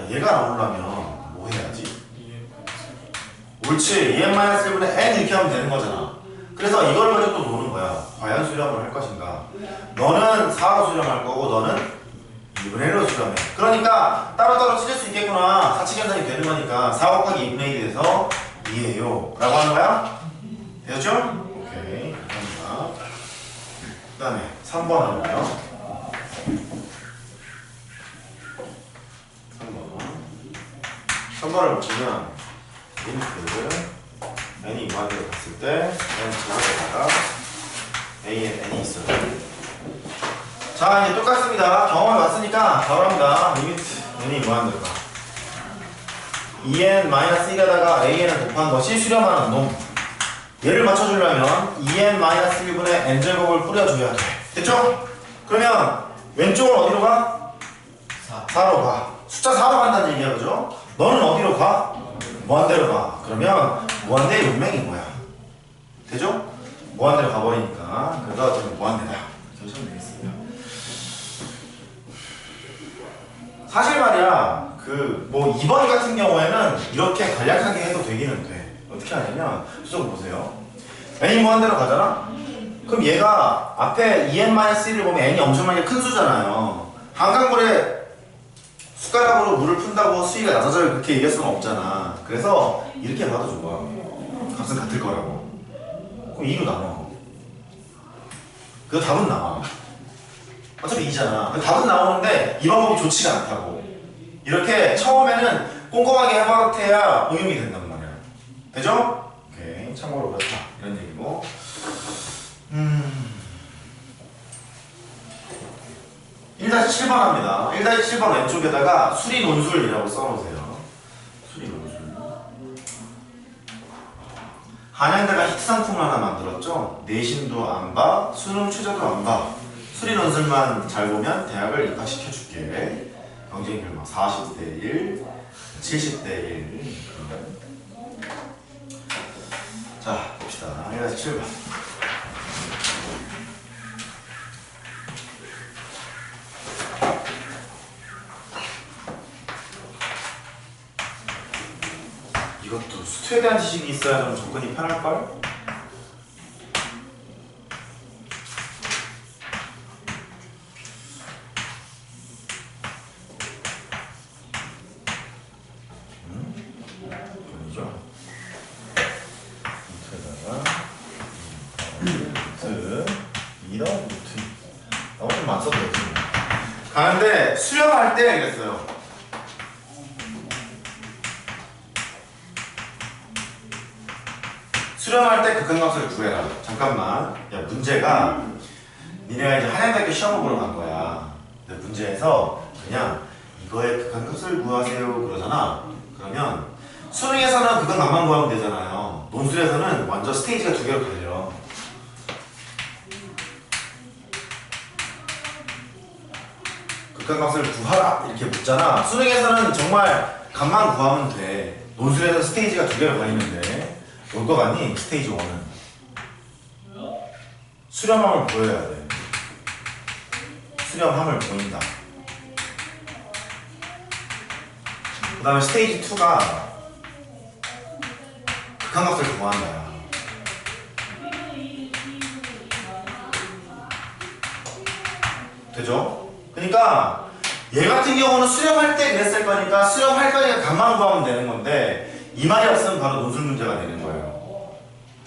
야, 얘가 나오려면 뭐 해야지? 옳지. 2n-1분의 n 이렇게 하면 되는 거잖아. 그래서 이걸 가지고 또 노는 거야. 과연 수렴을 할 것인가? 너는 4로 수렴할 거고 너는 2분의 1로 수렴해. 그러니까 따로따로 찢을 수 있겠구나. 사칙연산이 되는 거니까 4 곱하기 2분의 1이 돼서 2예요 라고 하는 거야? 되었죠? 오케이. 감사합니다. 그 다음에 3번 하고요. 3번을 보시면 리미트 n이 무한대로 갔을 때 n 제곱에다가 a에 n이 있어요. 자, 이제 똑같습니다. 경험을 봤으니까 바로 합니다. 리미트 n이 무한대로 가. 2n-1에다가 an을 곱한 것이 수렴하는 놈. 얘를 맞춰주려면 2n-1분의 n제곱을 뿌려줘야 돼. 됐죠? 그러면 왼쪽은 어디로 가? 4로 가. 숫자 4로 간다는 얘기야, 그죠? 너는 어디로 가? 무한대로 가. 그러면 무한대의 운명이 뭐야? 되죠? 무한대로 가버리니까. 그래서 저는 무한대다. 이렇게 하시면 되겠습니다. 사실 말이야, 뭐 2번 같은 경우에는 이렇게 간략하게 해도 되기는 돼. 어떻게 하냐면, 수정 보세요. n이 무한대로 가잖아? 그럼 얘가 앞에 2n-1을 보면 n이 엄청나게 큰 수잖아요. 한강물에 숟가락으로 물을 푼다고 수위가 낮아져요 그렇게 얘기할 수는 없잖아. 그래서 이렇게 봐도 좋아. 값은 같을 거라고. 그럼 2로 나눠. 그 답은 나와. 어차피 2잖아. 답은 나오는데 이 방법이 좋지가 않다고. 이렇게 처음에는 꼼꼼하게 해봐야 응용이 된단 말이야. 되죠? 오케이. 참고로 그렇다. 이런 얘기고. 1-7번 합니다. 1-7번 왼쪽에다가 수리 논술이라고 써놓으세요. 수리 논술. 한양대가 히트 상품을 하나 만들었죠. 내신도 안 봐, 수능 최저도 안 봐. 수리 논술만 잘 보면 대학을 입학시켜줄게. 경쟁률 막 40대 1, 70대 1. 자, 봅시다. 1-7번. 이것도 수트에 대한 지식이 있어야 좀 접근이 편할걸? 아니죠? 루트에다가 루트 2더 루트 너무 좀 맞서도 되지. 가는데 수렴할 때 이랬어요. 수렴할 때 극한값을 구해라. 잠깐만. 야, 문제가 니네가 이제 한양대학교 시험을 보러 간 거야. 근데 문제에서 그냥 이거의 극한값을 구하세요 그러잖아. 그러면 수능에서는 극한값만 구하면 되잖아요. 논술에서는 완전 스테이지가 두 개로 갈려. 극한값을 구하라 이렇게 묻잖아. 수능에서는 정말 값만 구하면 돼. 논술에서는 스테이지가 두 개로 갈리는데 올 거 같니? 스테이지 1은 수렴함을 보여야 돼. 수렴함을 보인다. 그 다음에 스테이지 2가 극한값을 구한다. 되죠? 그러니까 얘 같은 경우는 수렴할 때 그랬을 거니까 수렴할 거니까 값만 구하면 되는 건데 이 말이 없으면 바로 논술 문제가 되는 거예요.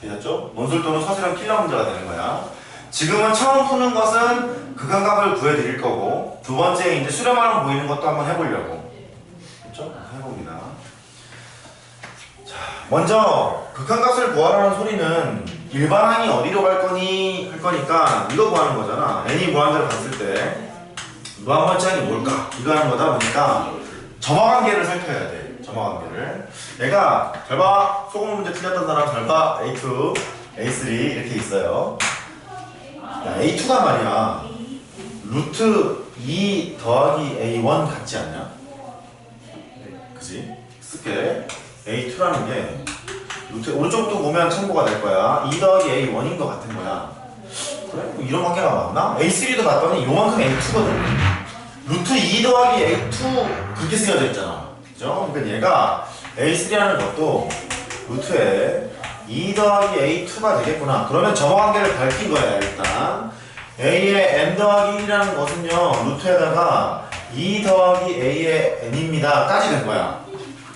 되셨죠? 논술 또는 서술형 킬러 문제가 되는 거야. 지금은 처음 푸는 것은 극한값을 구해드릴 거고 두 번째 이제 수렴하면 보이는 것도 한번 해보려고. 그렇죠? 해봅니다. 자, 먼저 극한값을 구하라는 소리는 일반항이 어디로 갈 거니 할 거니까 이거 구하는 거잖아. n이 무한대로 갔을 때 무한번째항이 뭘까? 이거 하는 거다 보니까 점화관계를 살펴야 돼. 점화관계를. 얘가 잘 봐. 소금 문제 틀렸던 사람 잘 봐. A2, A3 이렇게 있어요. 야, A2가 말이야. 루트 2 더하기 A1 같지 않냐? 그지? 쓸게. A2라는 게 루트 오른쪽부터 보면 참고가 될 거야. 2 더하기 A1인 것 같은 거야. 그래? 뭐 이런 관계가 맞나? A3도 봤더니 요만큼 A2거든. 루트 2 더하기 A2 그렇게 쓰여져 있잖아. 그죠? 그러니까 얘가 A3라는 것도 루트에 2 더하기 A2가 되겠구나. 그러면 점화관계를 밝힌 거야 일단. A의 n 더하기 1이라는 것은요 루트에다가 2 더하기 A의 n입니다 까지 된 거야.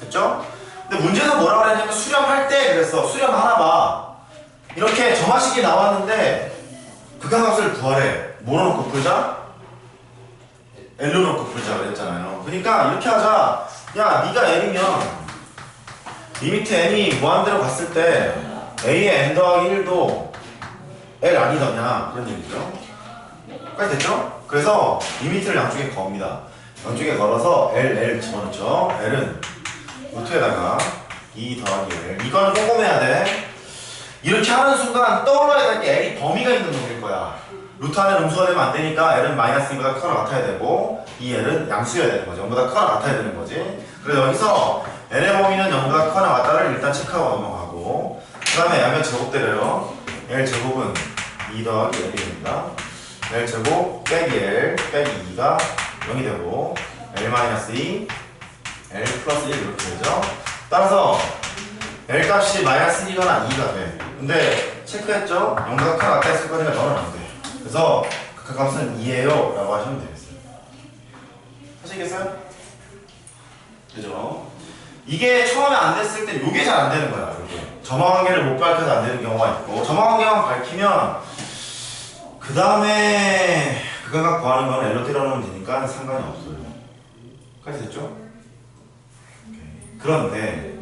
됐죠? 근데 문제는 뭐라고 그랬냐면 수렴할 때 그랬어. 수렴하나 봐. 이렇게 점화식이 나왔는데 극한값을 구하래. 뭐 놓고 풀자? L로 놓고 풀자 그랬잖아요. 그러니까 이렇게 하자. 야 네가 L이면 리미트 n이 무한대로 갔을 때 A의 n 더하기 1도 L 아니더냐 그런 얘기죠. 까지 됐죠? 그래서 리미트를 양쪽에 겁니다. 양쪽에 걸어서 L 집어넣죠. L은 루트에다가 2 더하기 L. 이거는 꼼꼼해야 돼. 이렇게 하는 순간 떠올라야 될 게 L이 범위가 있는 놈일 거야. 루트 안에 음수가 되면 안 되니까 L은 마이너스 2보다 크거나 같아야 되고 이 L은 양수여야 되는 거지. 0보다 크거나 같아야 되는 거지. 그래서 여기서 L의 범위는 0보다 크거나 같다를 일단 체크하고 넘어가고 그 다음에 양면 제곱 때려요. L 제곱은 2 더하기 L입니다. L 제곱 빼기 L 빼기 2가 0이 되고 L 마이너스 2 L 플러스 1 이렇게 되죠. 따라서 L 값이 마이너스 1이거나 2가 돼. 근데 체크했죠? 영각형 아까 했을 거니까 너는 안 돼. 그래서 극한값은 2예요 라고 하시면 되겠어요. 하시겠어요? 그죠? 이게 처음에 안 됐을 때 이게 잘 안 되는 거야. 점화관계를 못 밝혀서 안 되는 경우가 있고, 점화관계만 밝히면 그 다음에 극한값 구하는 건 엘로 때려놓으면 되니까 상관이 없어요. 까지 됐죠? 오케이. 그런데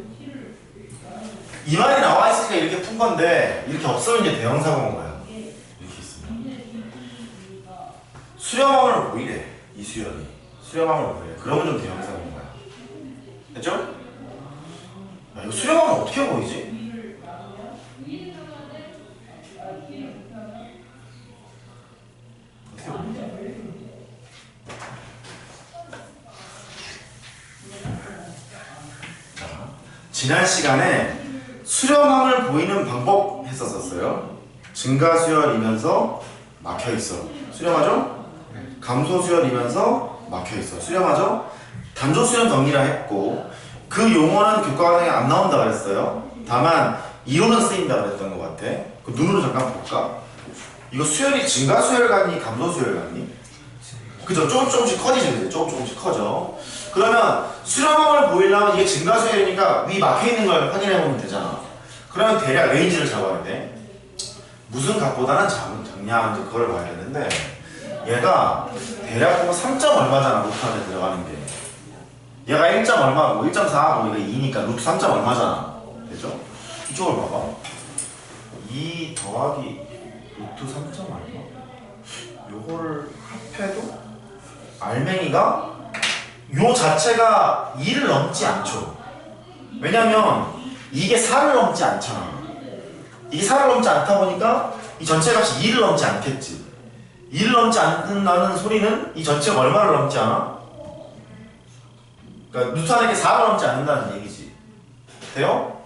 이 말이 나와 있으니까 이렇게 푼 건데, 이렇게 없으면 이제 대형사고인 거야. 이렇게 있으면 수렴함을 보이래. 이 수열이 수렴함을 보이래. 그러면 좀 대형사고인 거야. 됐죠? 야, 이거 수렴하면 어떻게 보이지? 어떻게 보이지? 자, 지난 시간에 수렴함을 보이는 방법 했었어요. 증가수열이면서 막혀있어. 수렴하죠? 감소수열이면서 막혀있어. 수렴하죠? 단조수렴 정리라 했고, 그 용어는 교과과정에 안 나온다 그랬어요. 다만 이론은 쓰인다 그랬던 것 같아. 그 눈으로 잠깐 볼까? 이거 수열이 증가수열 같니? 감소수열 같니? 그죠? 조금씩 커지죠. 조금씩 커져. 그러면 수렴함을 보이려면 이게 증가수열이니까 위 막혀있는 걸 확인해보면 되잖아. 그러면 대략 레인지를 잡아야 돼. 무슨 값보다는 작냐, 그걸 봐야 되는데, 얘가 대략 보면 3점 얼마잖아. 루트 안에 들어가는 게. 얘가 1점 얼마고 1.4, 뭐 이거 2니까 루트 3점 얼마잖아. 되죠? 이쪽을 봐봐. 2 더하기 루트 3점 얼마? 요거를 합해도 알맹이가 요 자체가 2를 넘지 않죠. 왜냐면 이게 4를 넘지 않잖아. 이게 4를 넘지 않다 보니까 이 전체 값이 2를 넘지 않겠지. 2를 넘지 않는다는 소리는 이 전체가 얼마를 넘지 않아? 그러니까 루트 안에 4를 넘지 않는다는 얘기지. 돼요?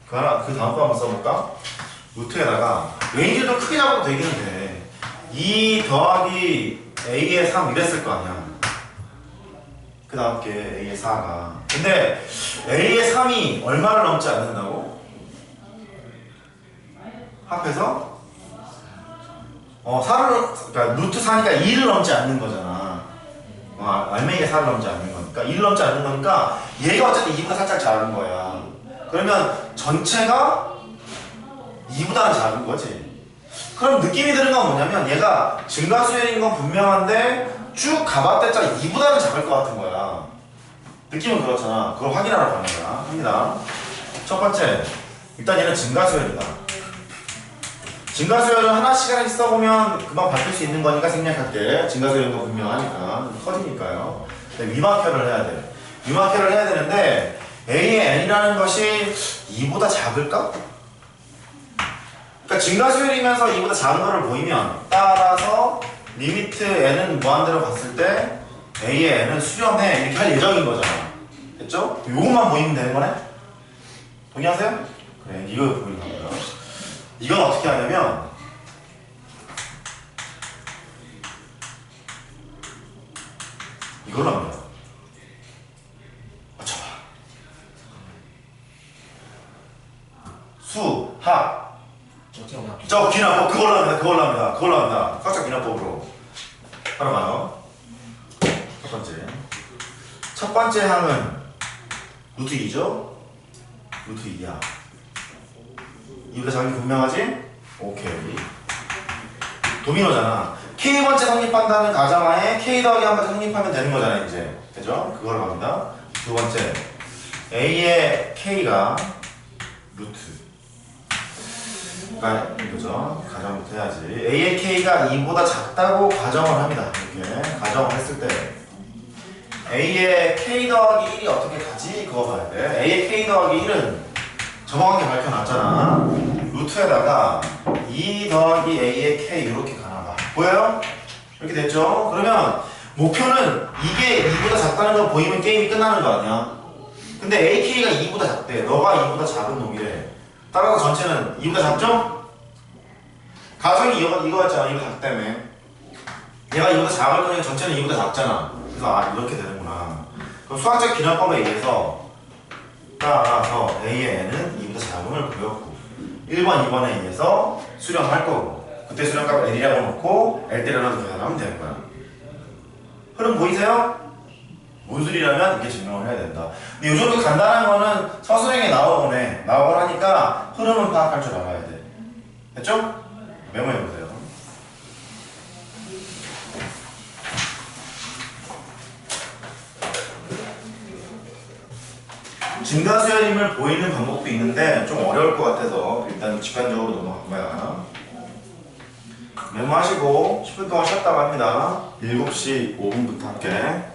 그 다음 거 한번 써볼까? 루트에다가 레인지도 크게 잡아도 되기는 돼. 2 더하기 a의 3 이랬을 거 아니야. 그 다음 게 a의 4가. 근데 a의 3이 얼마를 넘지 않는다고? 합해서 4를, 그러니까 루트 4니까 2를 넘지 않는 거잖아. 알맹이가 4를 넘지 않는 거니까 1을 넘지 않는 거니까 얘가 어쨌든 2보다 살짝 작은 거야. 그러면 전체가 2보다는 작은 거지. 그럼 느낌이 드는 건 뭐냐면 얘가 증가수열인 건 분명한데 쭉 가봤댔자 2보다는 작을 것 같은 거야. 느낌은 그렇잖아. 그걸 확인하러 가는 거야. 합니다. 첫 번째, 일단 얘는 증가수열이다. 증가수열은 하나씩은 있어보면 금방 밝힐 수 있는 거니까 생략할게. 증가수열인 건 분명하니까. 커지니까요. 위막혀를 해야 돼. 위막혀를 해야 되는데 A의 N이라는 것이 2보다 작을까? 그러니까 증가수열이면서 2보다 작은 거를 보이면 따라서 리미트 N은 무한대로 봤을 때 A의 N은 수렴해. 이렇게 할 예정인 거잖아. 됐죠? 요것만 보이면 되는 거네? 동의하세요? 그래, 이거 보이는 거예요. 이건 어떻게 하냐면 이걸로 합니다. 맞춰봐. 수, 학. 저 기납법 그걸로 합니다. 그걸로 합니다. 각자 기납법으로. 바로 가요. 첫 번째 항은 루트 2죠? 루트 2야. 이보다 작은 게 분명하지? 오케이. 도미노잖아. K번째 성립한다는 가정하에 K 더하기 한 번 성립하면 되는 거잖아, 이제. 그죠? 그걸 갑니다. 두 번째. A의 K가 루트. 이거죠. 가정부터 해야지. A의 K가 2보다 작다고 가정을 합니다. 이렇게. 가정을 했을 때. A의 K 더하기 1이 어떻게 가지? 그거 봐야 돼. A의 K 더하기 1은 정확하게 밝혀놨잖아. 루트에다가 2 더하기 A의 K 이렇게 가나봐. 보여요? 이렇게 됐죠? 그러면 목표는 이게 2보다 작다는 거 보이면 게임이 끝나는 거 아니야? 근데 AK가 2보다 작대. 너가 2보다 작은 놈이래. 따라서 전체는 2보다 작죠? 가정이 이거였잖아. 이거 작다며. 얘가 2보다 작을 거니까 전체는 2보다 작잖아. 그래서 이렇게 되는구나. 그럼 수학적 기납법에 의해서 따라서 A의 N은 2보다 작음을 보였고 1번, 2번에 의해서 수렴할 거고 그때 수렴값을 L이라고 놓고 L 때려놔서 계산하면 되는 거야. 흐름 보이세요? 문술이라면 이렇게 증명을 해야 된다. 근데 요 정도 간단한 거는 서술형에 나오곤 하니까 흐름은 파악할 줄 알아야 돼. 됐죠? 메모해보세요. 증가수열임을 보이는 방법도 있는데 좀 어려울 것 같아서 일단 직관적으로 넘어갈 거야. 메모하시고 10분 동안 쉬었다고 합니다. 7시 5분부터 할게.